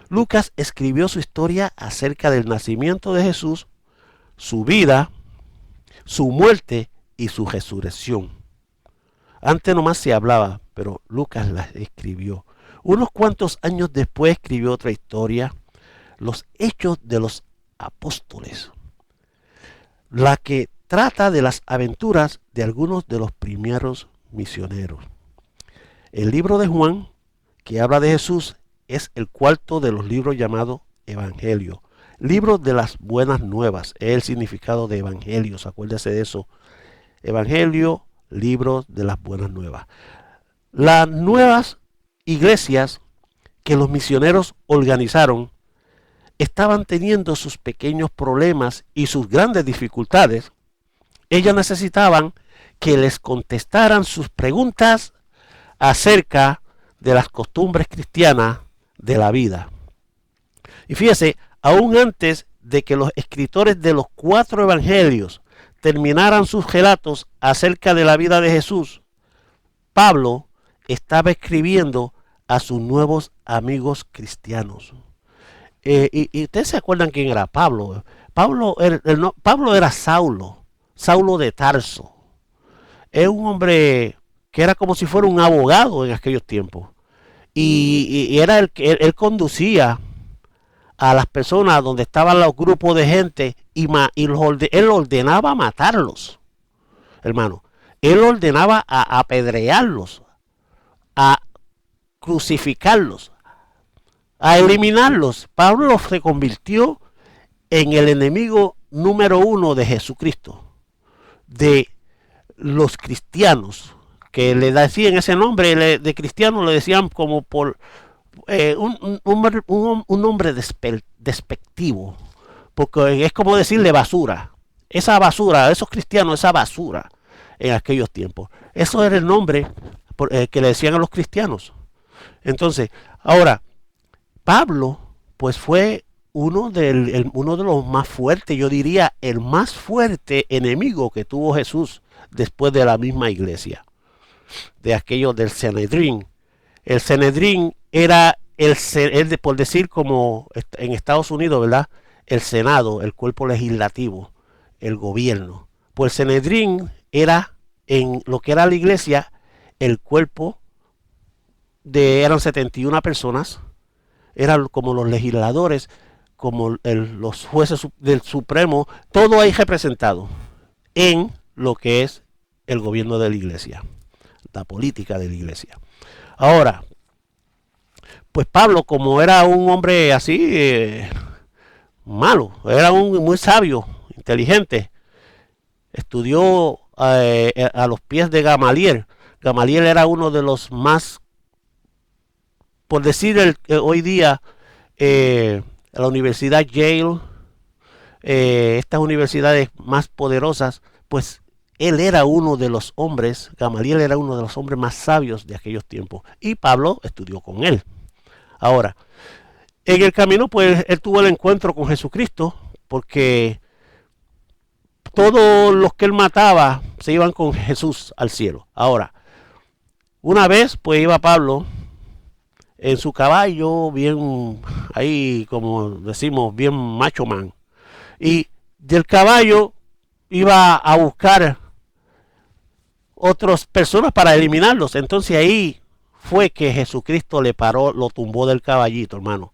Lucas escribió su historia acerca del nacimiento de Jesús, su vida, su muerte y su resurrección. Antes nomás se hablaba, pero Lucas la escribió. Unos cuantos años después escribió otra historia, los Hechos de los Apóstoles, la que trata de las aventuras de algunos de los primeros misioneros. El libro de Juan, que habla de Jesús, es el cuarto de los libros llamados Evangelio. Libro de las buenas nuevas, es el significado de evangelios, acuérdese de eso. Evangelio, libro de las buenas nuevas. Las nuevas iglesias que los misioneros organizaron estaban teniendo sus pequeños problemas y sus grandes dificultades. Ellas necesitaban que les contestaran sus preguntas acerca de las costumbres cristianas de la vida. Y fíjese, aún antes de que los escritores de los 4 evangelios terminaran sus relatos acerca de la vida de Jesús, Pablo estaba escribiendo a sus nuevos amigos cristianos. Y ustedes se acuerdan quién era Pablo. Pablo era Saulo de Tarso. Es un hombre que era como si fuera un abogado en aquellos tiempos. Y era él conducía a las personas donde estaban los grupos de gente y él ordenaba matarlos, hermano. Él ordenaba a apedrearlos, a crucificarlos, a eliminarlos. Pablo se convirtió en el enemigo número 1 de Jesucristo, de los cristianos, que le decían ese nombre de cristiano, le decían como por un nombre despectivo, porque es como decirle basura. Esa basura, esos cristianos, esa basura en aquellos tiempos. Eso era el nombre que le decían a los cristianos. Entonces, ahora, Pablo, pues fue uno de los más fuertes, yo diría el más fuerte enemigo que tuvo Jesús después de la misma iglesia, de aquellos del Sanedrín. El Sanedrín era por decir como en Estados Unidos, ¿verdad? El Senado, el cuerpo legislativo, el gobierno. Pues el Sanedrín era en lo que era la iglesia, el cuerpo eran 71 personas, eran como los legisladores, como los jueces del Supremo, todo ahí representado en lo que es el gobierno de la iglesia, la política de la iglesia. Ahora, pues Pablo, como era un hombre así malo, era muy sabio, inteligente, estudió a los pies de Gamaliel. Gamaliel era uno de los más, por decir hoy día, la Universidad Yale, estas universidades más poderosas, pues él era uno de los hombres, Gamaliel era uno de los hombres más sabios de aquellos tiempos. Y Pablo estudió con él. Ahora, En el camino, pues, él tuvo el encuentro con Jesucristo, porque todos los que él mataba se iban con Jesús al cielo. Ahora, una vez, pues, iba Pablo en su caballo, bien, ahí, como decimos, bien macho man. Y del caballo iba a buscar otras personas para eliminarlos. Entonces ahí fue que Jesucristo le paró, lo tumbó del caballito, hermano.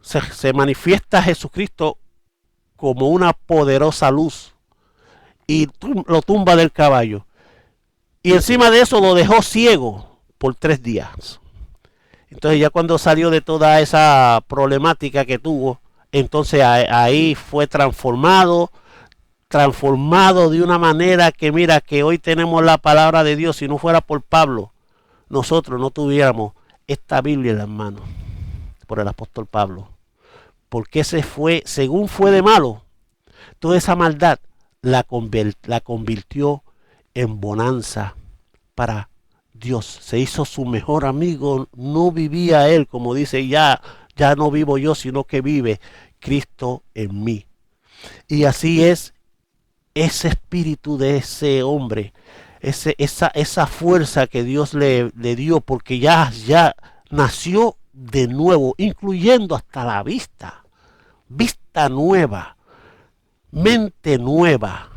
Se manifiesta Jesucristo como una poderosa luz y lo tumba del caballo. Y encima de eso lo dejó ciego por 3 días. Entonces ya cuando salió de toda esa problemática que tuvo, entonces ahí fue transformado de una manera que mira que hoy tenemos la palabra de Dios. Si no fuera por Pablo, nosotros no tuviéramos esta Biblia en las manos, por el apóstol Pablo. Porque según fue de malo, toda esa maldad la convirtió en bonanza para Dios. Se hizo su mejor amigo, no vivía él, como dice, ya no vivo yo, sino que vive Cristo en mí. Y así es ese espíritu de ese hombre, esa fuerza que Dios le dio, porque ya nació de nuevo, incluyendo hasta la vista nueva, mente nueva.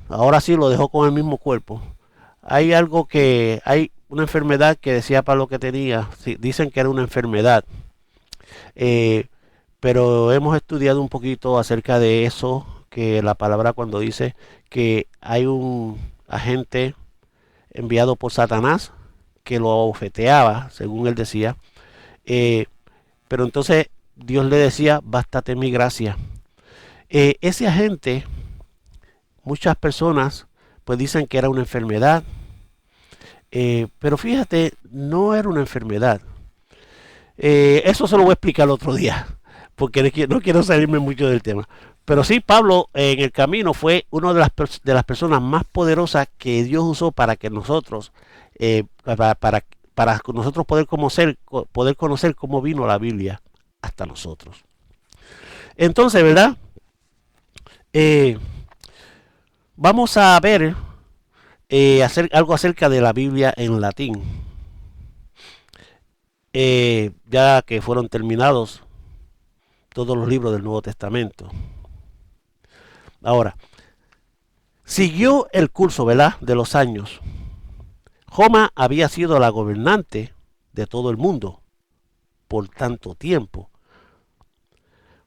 Ahora sí lo dejó con el mismo cuerpo. Hay una enfermedad que decía Pablo que tenía, sí, dicen que era una enfermedad, pero hemos estudiado un poquito acerca de eso, que la palabra cuando dice que hay un agente enviado por Satanás que lo abofeteaba, según él decía, pero entonces Dios le decía, bástate mi gracia. Ese agente, muchas personas pues dicen que era una enfermedad, pero fíjate, no era una enfermedad. Eso se lo voy a explicar otro día, porque no quiero salirme mucho del tema. Pero sí, Pablo en el camino fue una de las personas más poderosas que Dios usó para que nosotros, para nosotros poder conocer cómo vino la Biblia hasta nosotros. Entonces, ¿verdad? Vamos a ver algo acerca de la Biblia en latín. Ya que fueron terminados todos los libros del Nuevo Testamento. Ahora, siguió el curso, ¿verdad?, de los años. Roma había sido la gobernante de todo el mundo por tanto tiempo,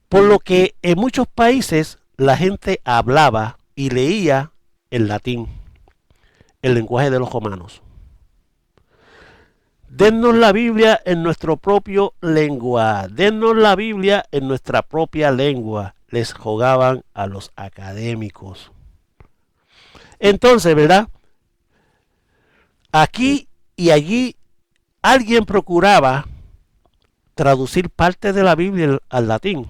por lo que en muchos países la gente hablaba y leía el latín, el lenguaje de los romanos. Dennos la Biblia en nuestro propio lengua, dennos la Biblia en nuestra propia lengua, les rogaban a los académicos. Entonces, ¿verdad? Aquí y allí alguien procuraba traducir parte de la Biblia al latín,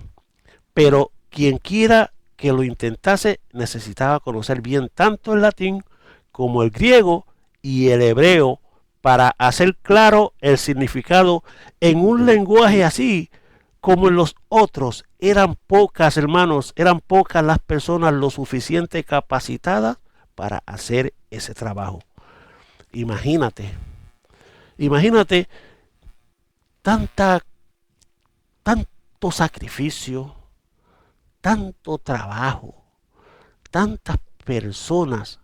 pero quien quiera que lo intentase necesitaba conocer bien tanto el latín como el griego y el hebreo para hacer claro el significado en un lenguaje así como en los otros. Eran pocas, hermanos, eran pocas las personas lo suficiente capacitadas para hacer ese trabajo. Imagínate tanto sacrificio, tanto trabajo, tantas personas,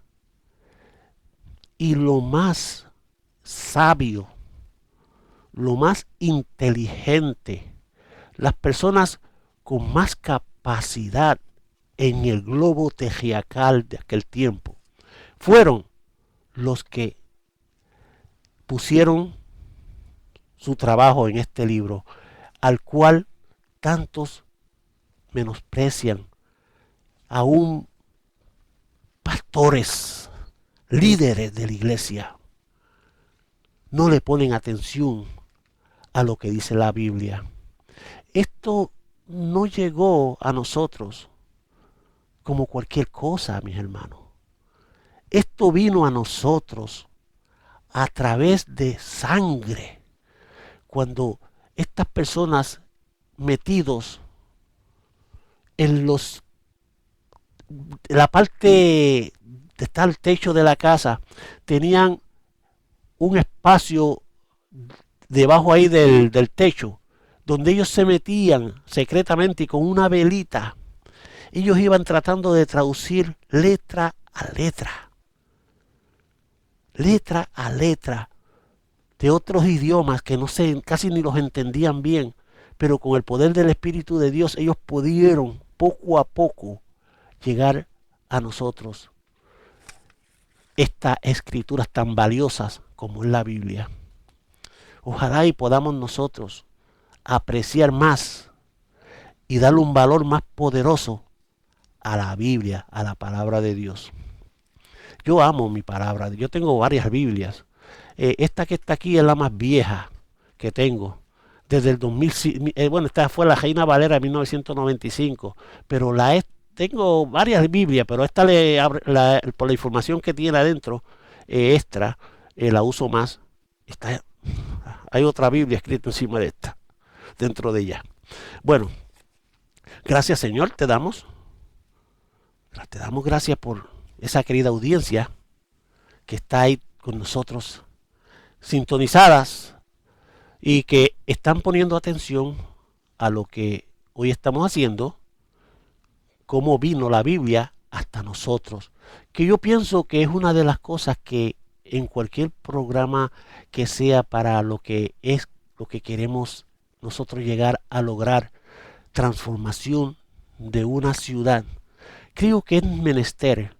y lo más sabio, lo más inteligente, las personas con más capacidad en el globo terráqueo de aquel tiempo, fueron los que pusieron su trabajo en este libro, al cual tantos menosprecian, aún pastores, líderes de la iglesia, no le ponen atención a lo que dice la Biblia. Esto no llegó a nosotros como cualquier cosa, mis hermanos. Esto vino a nosotros a través de sangre, cuando estas personas metidos en la parte de está el techo de la casa, tenían un espacio debajo ahí del techo, donde ellos se metían secretamente y con una velita, ellos iban tratando de traducir letra a letra de otros idiomas que no sé, casi ni los entendían bien, pero con el poder del Espíritu de Dios ellos pudieron poco a poco llegar a nosotros estas escrituras tan valiosas como es la Biblia. Ojalá y podamos nosotros apreciar más y darle un valor más poderoso a la Biblia, a la palabra de Dios. Yo amo mi palabra, yo tengo varias Biblias. Esta que está aquí es la más vieja que tengo. Desde el 2000, bueno, esta fue la Reina Valera de 1995, pero tengo varias Biblias, pero esta por la información que tiene adentro, extra, la uso más. Hay otra Biblia escrita encima de esta, dentro de ella. Bueno, gracias Señor, te damos gracias por esa querida audiencia que está ahí con nosotros, sintonizadas y que están poniendo atención a lo que hoy estamos haciendo, cómo vino la Biblia hasta nosotros, que yo pienso que es una de las cosas que en cualquier programa que sea para lo que es lo que queremos nosotros llegar a lograr, transformación de una ciudad, creo que es menester,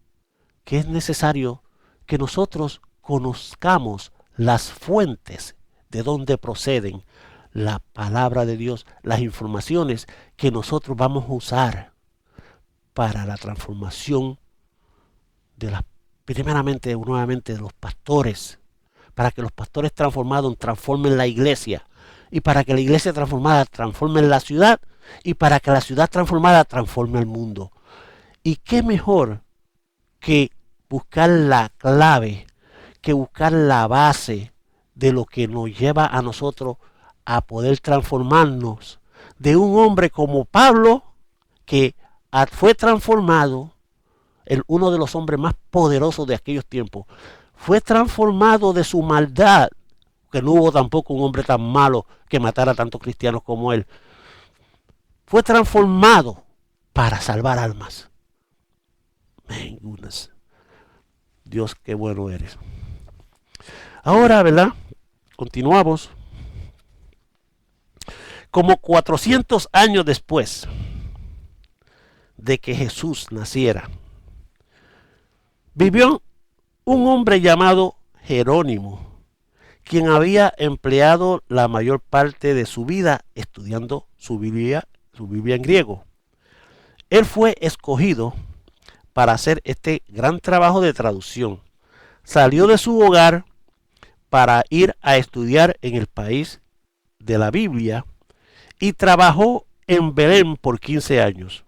que es necesario que nosotros conozcamos las fuentes de donde proceden la palabra de Dios, las informaciones que nosotros vamos a usar para la transformación primeramente, nuevamente, de los pastores, para que los pastores transformados transformen la iglesia, y para que la iglesia transformada transforme la ciudad, y para que la ciudad transformada transforme el mundo. Y qué mejor que buscar la clave, que buscar la base de lo que nos lleva a nosotros a poder transformarnos de un hombre como Pablo, que fue transformado, uno de los hombres más poderosos de aquellos tiempos, fue transformado de su maldad, que no hubo tampoco un hombre tan malo que matara a tantos cristianos como él. Fue transformado para salvar almas. My goodness. Dios, qué bueno eres. Ahora, ¿verdad? Continuamos. Como 400 años después de que Jesús naciera, vivió un hombre llamado Jerónimo, quien había empleado la mayor parte de su vida estudiando su Biblia en griego. Él fue escogido para hacer este gran trabajo de traducción. Salió de su hogar para ir a estudiar en el país de la Biblia y trabajó en Belén por 15 años.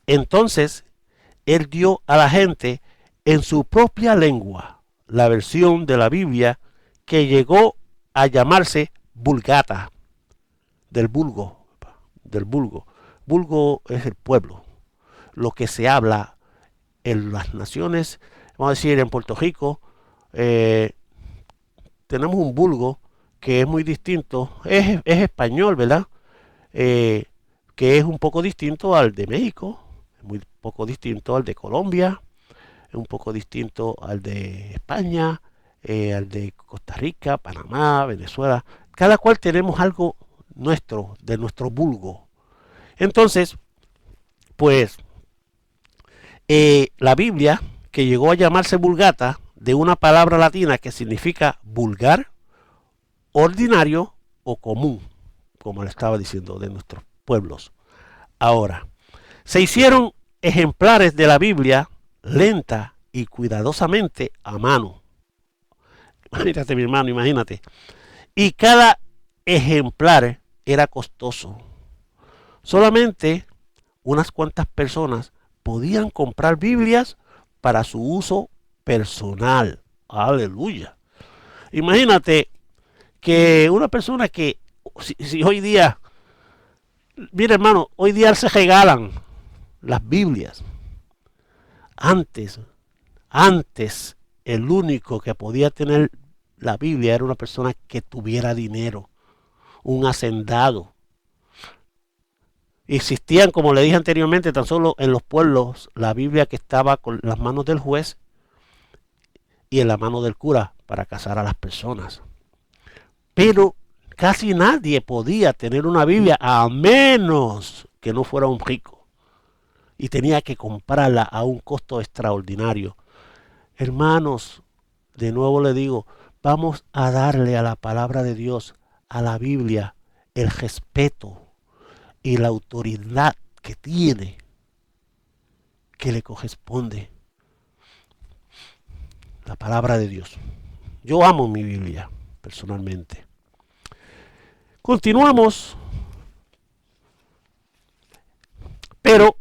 Entonces, él dio a la gente en su propia lengua la versión de la Biblia que llegó a llamarse Vulgata, del vulgo. Vulgo es el pueblo, lo que se habla en las naciones. Vamos a decir, en Puerto Rico tenemos un vulgo que es muy distinto, es español, ¿verdad? Que es un poco distinto al de México, es muy poco distinto al de Colombia, es un poco distinto al de España, al de Costa Rica, Panamá, Venezuela. Cada cual tenemos algo nuestro, de nuestro vulgo. Entonces, pues, la Biblia, que llegó a llamarse Vulgata, de una palabra latina que significa vulgar, ordinario o común, como le estaba diciendo, de nuestros pueblos. Ahora, se hicieron ejemplares de la Biblia lenta y cuidadosamente a mano. Imagínate, mi hermano, imagínate. Y cada ejemplar era costoso. Solamente unas cuantas personas podían comprar Biblias para su uso personal. Aleluya. Imagínate que una persona que si hoy día, mire hermano, hoy día se regalan las Biblias. Antes, el único que podía tener la Biblia era una persona que tuviera dinero, un hacendado. Existían, como le dije anteriormente, tan solo en los pueblos, la Biblia que estaba con las manos del juez y en la mano del cura para casar a las personas. Pero casi nadie podía tener una Biblia a menos que no fuera un rico. Y tenía que comprarla a un costo extraordinario. Hermanos, de nuevo le digo, vamos a darle a la palabra de Dios, a la Biblia, el respeto y la autoridad que tiene, que le corresponde. La palabra de Dios. Yo amo mi Biblia, personalmente. Continuamos. Pero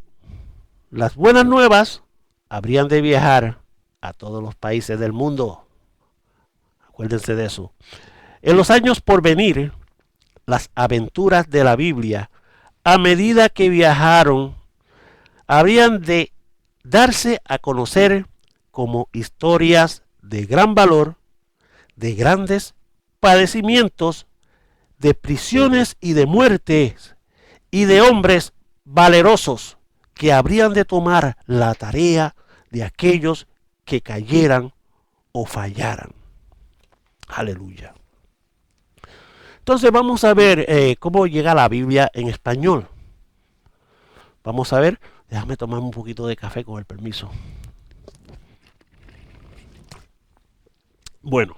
las buenas nuevas habrían de viajar a todos los países del mundo. Acuérdense de eso. En los años por venir, las aventuras de la Biblia, a medida que viajaron, habrían de darse a conocer como historias de gran valor, de grandes padecimientos, de prisiones y de muertes, y de hombres valerosos que habrían de tomar la tarea de aquellos que cayeran o fallaran. Aleluya. Entonces vamos a ver cómo llega la Biblia en español. Vamos a ver, déjame tomar un poquito de café con el permiso. Bueno,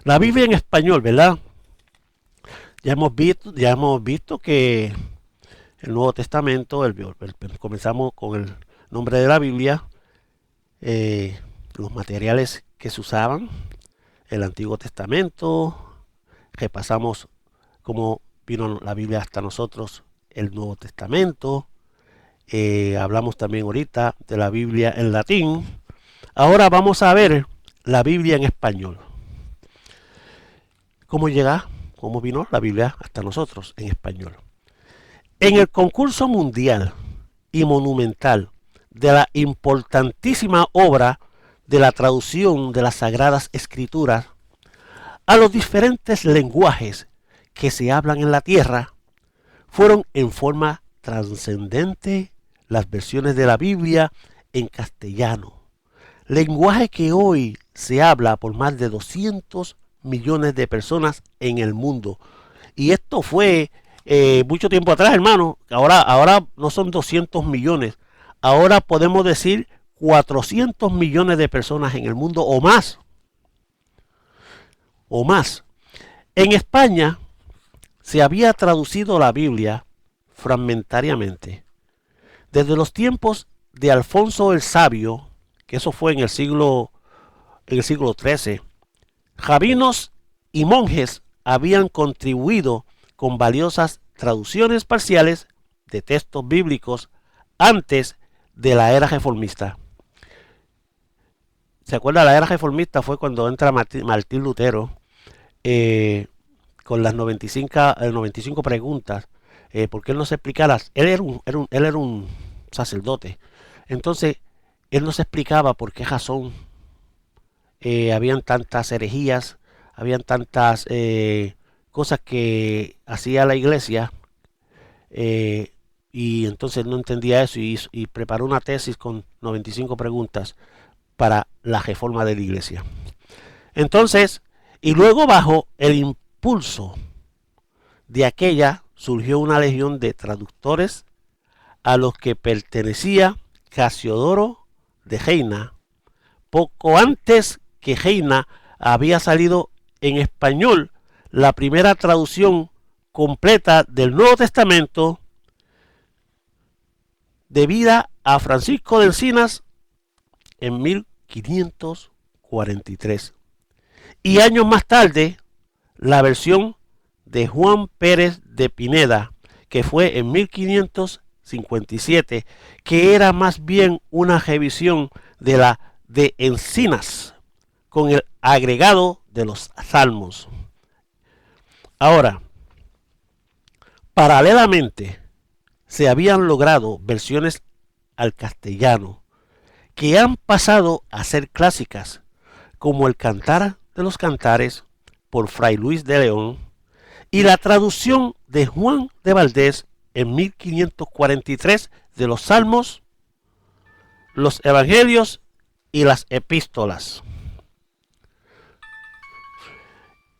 la Biblia en español, ¿verdad? Ya hemos visto que el Nuevo Testamento, comenzamos con el nombre de la Biblia, los materiales que se usaban, el Antiguo Testamento, repasamos cómo vino la Biblia hasta nosotros, el Nuevo Testamento, hablamos también ahorita de la Biblia en latín. Ahora vamos a ver la Biblia en español. ¿Cómo vino la Biblia hasta nosotros en español? En el concurso mundial y monumental de la importantísima obra de la traducción de las Sagradas Escrituras a los diferentes lenguajes que se hablan en la tierra, fueron en forma trascendente las versiones de la Biblia en castellano, lenguaje que hoy se habla por más de 200 millones de personas en el mundo. Y esto fue mucho tiempo atrás, hermano. Ahora no son 200 millones. Ahora podemos decir 400 millones de personas en el mundo o más. En España se había traducido la Biblia fragmentariamente. Desde los tiempos de Alfonso el Sabio, que eso fue en el siglo XIII, rabinos y monjes habían contribuido con valiosas traducciones parciales de textos bíblicos antes de la era reformista. ¿Se acuerda? La era reformista fue cuando entra Martín Lutero con las 95 preguntas, porque él no se explicaba. Él era un sacerdote. Entonces, él no se explicaba por qué razón habían tantas herejías, habían tantas cosas que hacía la iglesia, y entonces no entendía eso y preparó una tesis con 95 preguntas para la reforma de la iglesia. Entonces, y luego bajo el impulso de aquella surgió una legión de traductores a los que pertenecía Casiodoro de Reina. Poco antes que Reina había salido en español la primera traducción completa del Nuevo Testamento, debida a Francisco de Encinas en 1543. Y años más tarde, la versión de Juan Pérez de Pineda, que fue en 1557, que era más bien una revisión de la de Encinas, con el agregado de los salmos. Ahora, Paralelamente, se habían logrado versiones al castellano que han pasado a ser clásicas, como el Cantar de los Cantares por Fray Luis de León y la traducción de Juan de Valdés en 1543 de los Salmos, los Evangelios y las Epístolas.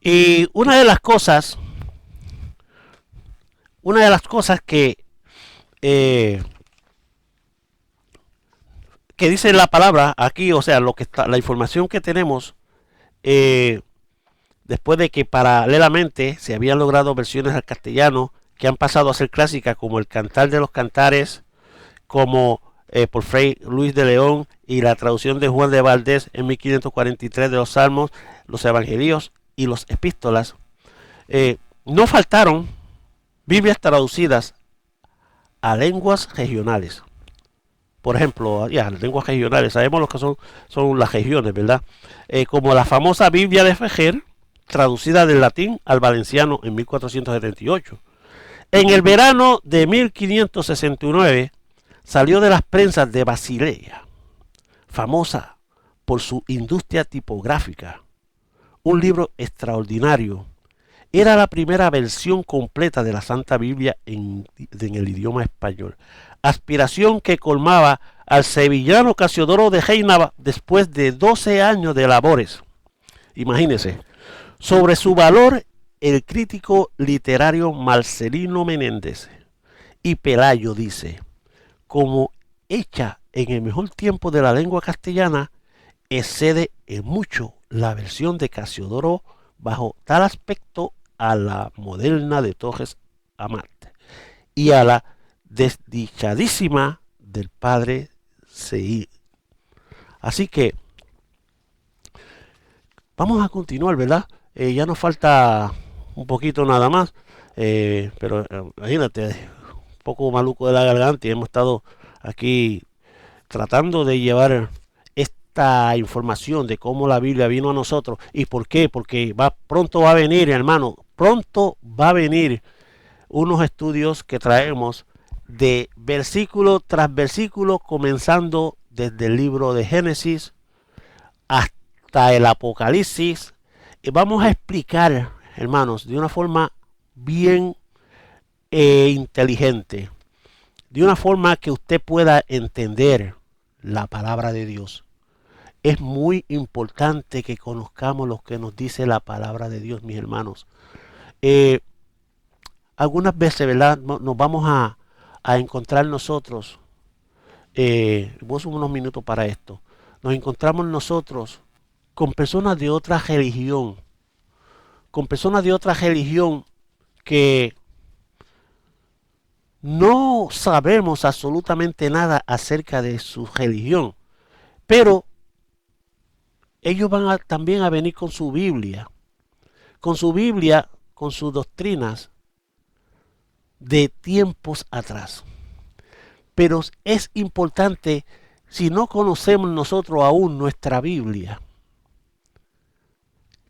Y una de las cosas que dice la palabra aquí, o sea, la información que tenemos, después de que paralelamente se habían logrado versiones al castellano que han pasado a ser clásicas, como el Cantar de los Cantares, como por Fray Luis de León, y la traducción de Juan de Valdés en 1543 de los Salmos, los Evangelios y los Epístolas, no faltaron Biblias traducidas a lenguas regionales. Por ejemplo, lenguas regionales, sabemos lo que son las regiones, ¿verdad? Como la famosa Biblia de Fejer, traducida del latín al valenciano en 1478. En el verano de 1569 salió de las prensas de Basilea, famosa por su industria tipográfica, un libro extraordinario. Era la primera versión completa de la Santa Biblia en el idioma español, aspiración que colmaba al sevillano Casiodoro de Heina después de 12 años de labores. Imagínense. Sobre su valor, el crítico literario Marcelino Menéndez y Pelayo dice: como hecha en el mejor tiempo de la lengua castellana, excede en mucho la versión de Casiodoro bajo tal aspecto a la moderna de Torres Amat y a la desdichadísima del padre Seí. Así que vamos a continuar, ¿verdad? Ya nos falta un poquito nada más, pero imagínate, un poco maluco de la garganta, y hemos estado aquí tratando de llevar esta información de cómo la Biblia vino a nosotros. ¿Y por qué? Porque pronto va a venir, hermano, pronto va a venir unos estudios que traemos de versículo tras versículo, comenzando desde el libro de Génesis hasta el Apocalipsis. Y vamos a explicar, hermanos, de una forma bien inteligente, de una forma que usted pueda entender la palabra de Dios. Es muy importante que conozcamos lo que nos dice la palabra de Dios, mis hermanos. Algunas veces, ¿verdad?, nos vamos a encontrar nosotros, voy a unos minutos para esto, nos encontramos nosotros con personas de otra religión, que no sabemos absolutamente nada acerca de su religión, pero ellos van también a venir con su Biblia, con sus doctrinas de tiempos atrás. Pero es importante, si no conocemos nosotros aún nuestra Biblia,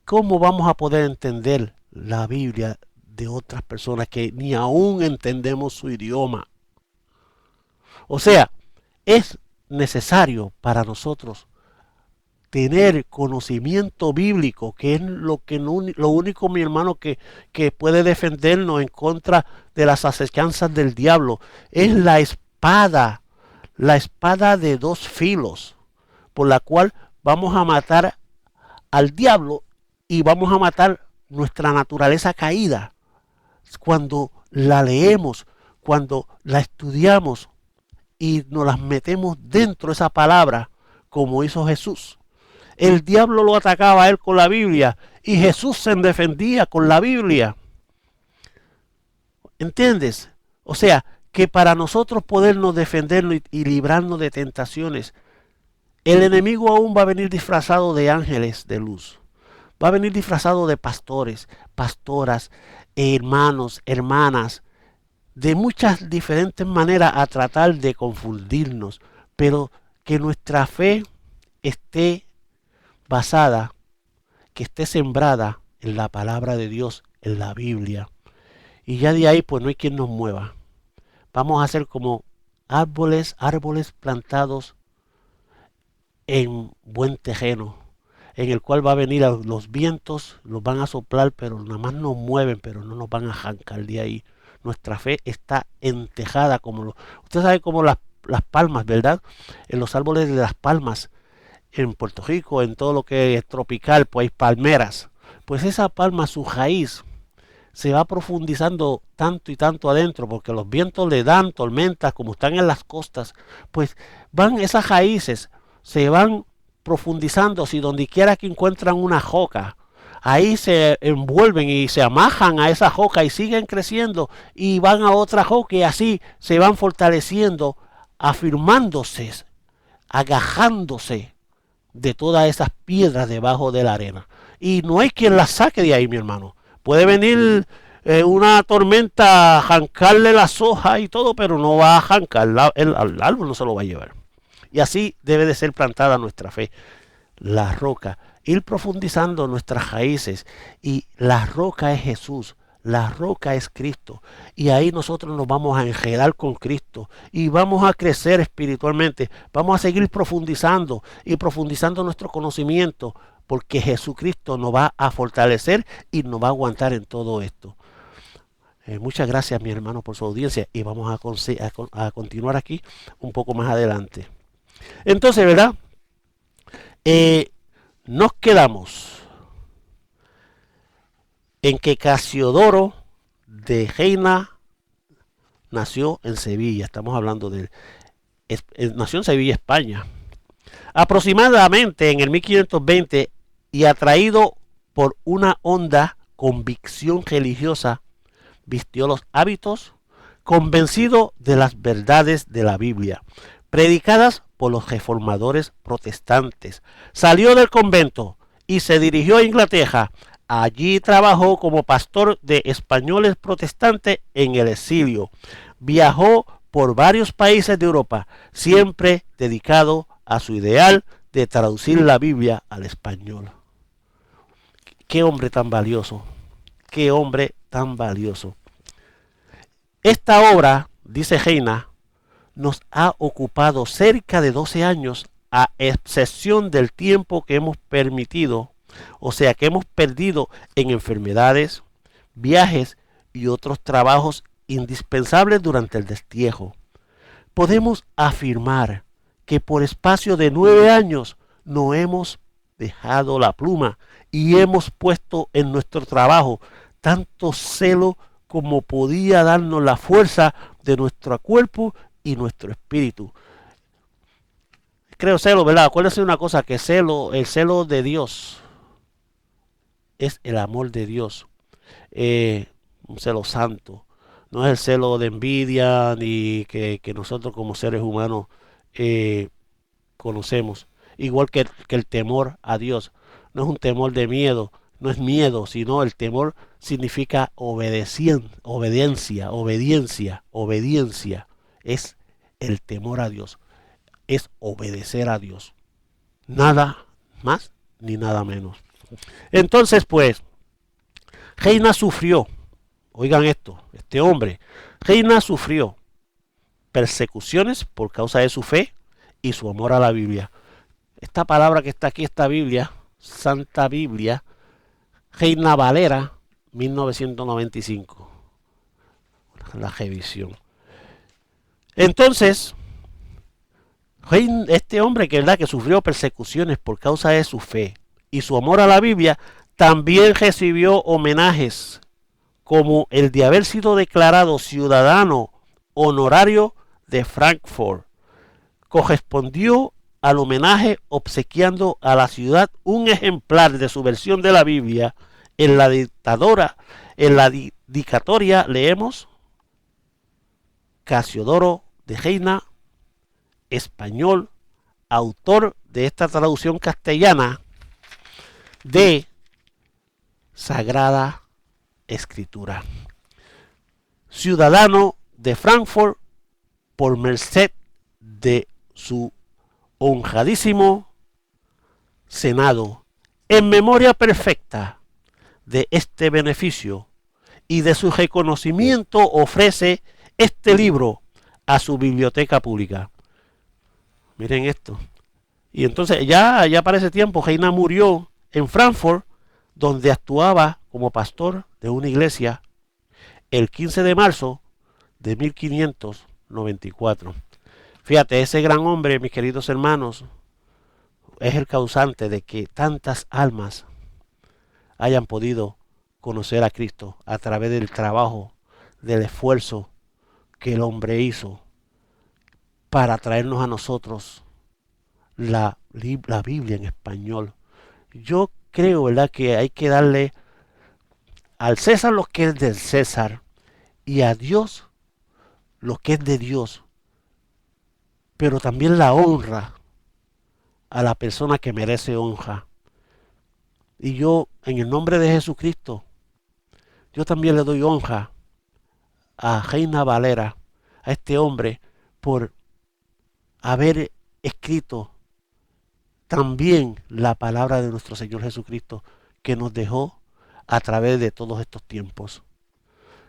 ¿cómo vamos a poder entender la Biblia de otras personas que ni aún entendemos su idioma? O sea, es necesario para nosotros tener conocimiento bíblico, que es lo único, mi hermano, que puede defendernos en contra de las acechanzas del diablo. Es la espada de dos filos, por la cual vamos a matar al diablo y vamos a matar nuestra naturaleza caída. Cuando la leemos, cuando la estudiamos y nos las metemos dentro de esa palabra, como hizo Jesús. El diablo lo atacaba a él con la Biblia y Jesús se defendía con la Biblia. ¿Entiendes? O sea, que para nosotros podernos defendernos y librarnos de tentaciones, el enemigo aún va a venir disfrazado de ángeles de luz. Va a venir disfrazado de pastores, pastoras, hermanos, hermanas, de muchas diferentes maneras a tratar de confundirnos, pero que nuestra fe esté basada, que esté sembrada en la palabra de Dios, en la Biblia. y ya de ahí pues no hay quien nos mueva. Vamos a ser como árboles plantados en buen terreno, en el cual va a venir los vientos, los van a soplar, pero nada más nos mueven, pero no nos van a arrancar de ahí. Nuestra fe está entejada usted sabe como las palmas, ¿verdad? En los árboles de las palmas, en Puerto Rico, en todo lo que es tropical, pues hay palmeras. Pues esa palma, su raíz, se va profundizando tanto y tanto adentro, porque los vientos le dan tormentas, como están en las costas, pues van esas raíces, se van profundizando, si donde quiera que encuentran una roca, ahí se envuelven y se amajan a esa roca y siguen creciendo y van a otra roca y así se van fortaleciendo, afirmándose, agarrándose de todas esas piedras debajo de la arena. Y no hay quien las saque de ahí, mi hermano. Puede venir una tormenta, arrancarle las hojas y todo, pero no va a arrancar, el árbol no se lo va a llevar. Y así debe de ser plantada nuestra fe. La roca, ir profundizando nuestras raíces, y la roca es Jesús, la roca es Cristo, y ahí nosotros nos vamos a enredar con Cristo y vamos a crecer espiritualmente, vamos a seguir profundizando y profundizando nuestro conocimiento, porque Jesucristo nos va a fortalecer y nos va a aguantar en todo esto. Muchas gracias, mi hermano, por su audiencia, y vamos a continuar aquí un poco más adelante. Entonces, ¿verdad? Nos quedamos en que Casiodoro de Reina nació en Sevilla. Estamos hablando nació en Sevilla, España. Aproximadamente en el 1520, y atraído por una honda convicción religiosa, vistió los hábitos, convencido de las verdades de la Biblia, predicadas por los reformadores protestantes. Salió del convento y se dirigió a Inglaterra. Allí trabajó como pastor de españoles protestantes en el exilio. Viajó por varios países de Europa, siempre dedicado a su ideal de traducir la Biblia al español. Qué hombre tan valioso, qué hombre tan valioso. Esta obra, dice Reina, nos ha ocupado cerca de 12 años, a excepción del tiempo que hemos permitido, o sea que hemos perdido en enfermedades, viajes y otros trabajos indispensables durante el destierro. Podemos afirmar que por espacio de 9 años no hemos dejado la pluma y hemos puesto en nuestro trabajo tanto celo como podía darnos la fuerza de nuestro cuerpo y nuestro espíritu. Creo celo, ¿verdad? Acuérdense una cosa, que el celo de Dios es el amor de Dios, un celo santo. No es el celo de envidia ni que nosotros como seres humanos conocemos. Igual que el temor a Dios. No es un temor de miedo, no es miedo, sino el temor significa obediencia. Es el temor a Dios, es obedecer a Dios. Nada más ni nada menos. Entonces, pues, Reina sufrió, oigan esto, este hombre, Reina sufrió persecuciones por causa de su fe y su amor a la Biblia. Esta palabra que está aquí, esta Biblia, Santa Biblia, Reina Valera, 1995. La revisión. Entonces, este hombre que sufrió persecuciones por causa de su fe y su amor a la Biblia, también recibió homenajes, como el de haber sido declarado ciudadano honorario de Frankfurt. Correspondió al homenaje obsequiando a la ciudad un ejemplar de su versión de la Biblia. En la dedicatoria leemos: Casiodoro de Reina, español, autor de esta traducción castellana de Sagrada Escritura. Ciudadano de Frankfurt por merced de su honradísimo Senado, en memoria perfecta de este beneficio y de su reconocimiento ofrece este libro a su biblioteca pública. Miren esto. Y entonces ya para ese tiempo Heine murió en Frankfurt, donde actuaba como pastor de una iglesia el 15 de marzo de 1594. Fíjate, ese gran hombre, mis queridos hermanos, es el causante de que tantas almas hayan podido conocer a Cristo a través del trabajo, del esfuerzo que el hombre hizo para traernos a nosotros la Biblia en español. Yo creo, ¿verdad?, que hay que darle al César lo que es del César y a Dios lo que es de Dios, pero también la honra a la persona que merece honra. Y yo, en el nombre de Jesucristo, yo también le doy honra a Heine Valera, a este hombre, por haber escrito también la palabra de nuestro Señor Jesucristo, que nos dejó a través de todos estos tiempos.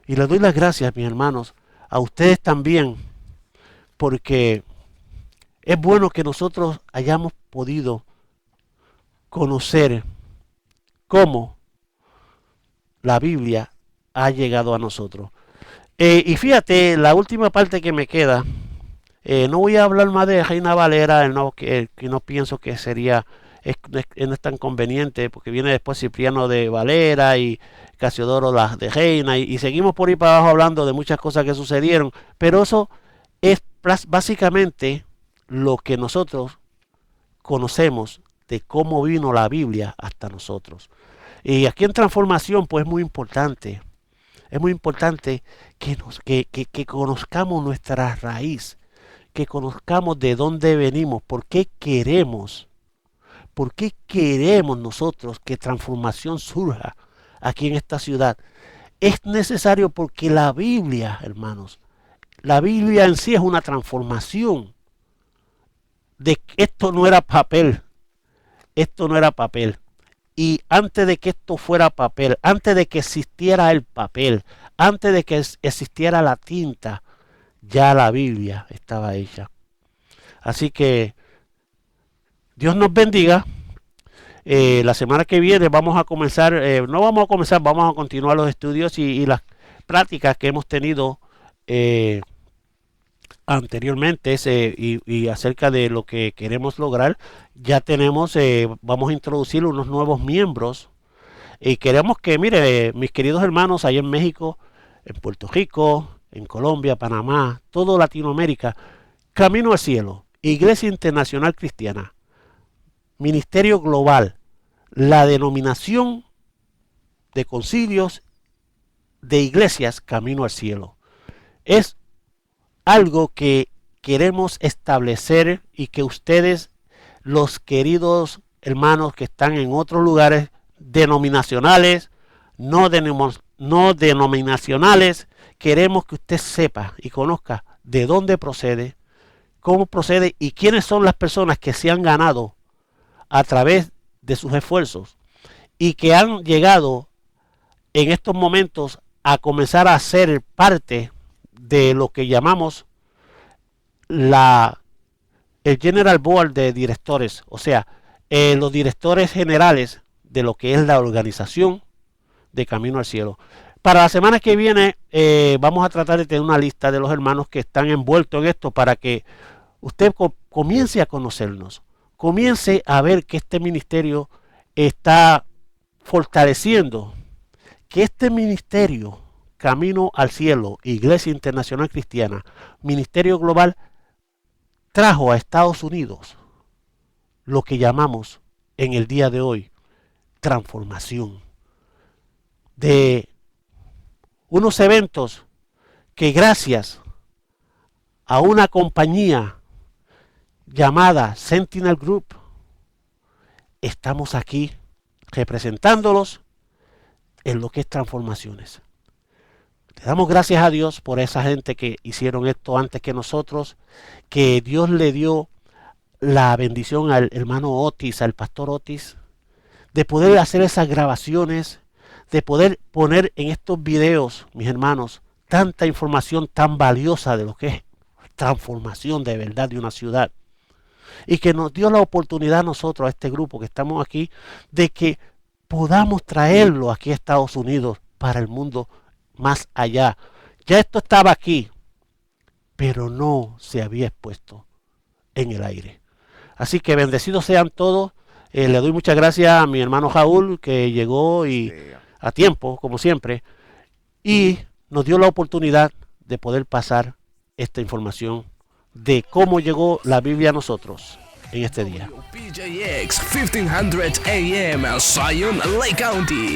Y le doy las gracias, mis hermanos, a ustedes también, porque es bueno que nosotros hayamos podido conocer cómo la Biblia ha llegado a nosotros. Y fíjate, la última parte que me queda, no voy a hablar más de Heine Valera, que no pienso que sería, no es tan conveniente, porque viene después Cipriano de Valera y Casiodoro de Heine, y seguimos por ahí para abajo hablando de muchas cosas que sucedieron, pero eso es básicamente lo que nosotros conocemos de cómo vino la Biblia hasta nosotros. Y aquí en Transformación, pues es muy importante que conozcamos nuestra raíz, que conozcamos de dónde venimos, por qué queremos nosotros que Transformación surja aquí en esta ciudad. Es necesario porque la Biblia, hermanos, la Biblia en sí es una transformación. Esto no era papel. Y antes de que esto fuera papel, antes de que existiera el papel, antes de que existiera la tinta, ya la Biblia estaba hecha. Así que Dios nos bendiga. La semana que viene vamos a comenzar, vamos a continuar los estudios y las prácticas que hemos tenido anteriormente y acerca de lo que queremos lograr. Ya tenemos, vamos a introducir unos nuevos miembros y queremos que, mire, mis queridos hermanos allá en México, en Puerto Rico, en Colombia, Panamá, toda Latinoamérica, Camino al Cielo, Iglesia Internacional Cristiana, Ministerio Global, la denominación de concilios de iglesias Camino al Cielo. Es algo que queremos establecer y que ustedes, los queridos hermanos que están en otros lugares denominacionales, no denominacionales, queremos que usted sepa y conozca de dónde procede, cómo procede y quiénes son las personas que se han ganado a través de sus esfuerzos y que han llegado en estos momentos a comenzar a ser parte de lo que llamamos el General Board de directores, o sea, los directores generales de lo que es la organización de Camino al Cielo. Para la semana que viene vamos a tratar de tener una lista de los hermanos que están envueltos en esto para que usted comience a conocernos, comience a ver que este ministerio está fortaleciendo, que este ministerio Camino al Cielo, Iglesia Internacional Cristiana, Ministerio Global, trajo a Estados Unidos lo que llamamos en el día de hoy transformación, de unos eventos que gracias a una compañía llamada Sentinel Group estamos aquí representándolos en lo que es transformaciones. Le damos gracias a Dios por esa gente que hicieron esto antes que nosotros, que Dios le dio la bendición al hermano Otis, al pastor Otis, de poder hacer esas grabaciones, de poder poner en estos videos, mis hermanos, tanta información tan valiosa de lo que es transformación de verdad de una ciudad. Y que nos dio la oportunidad a nosotros, a este grupo que estamos aquí, de que podamos traerlo aquí a Estados Unidos para el mundo más allá. Ya esto estaba aquí, pero no se había expuesto en el aire. Así que bendecidos sean todos. Le doy muchas gracias a mi hermano Raúl, que llegó y a tiempo, como siempre, y nos dio la oportunidad de poder pasar esta información de cómo llegó la Biblia a nosotros en este día. PJX 1500 AM, Zion, Lake County.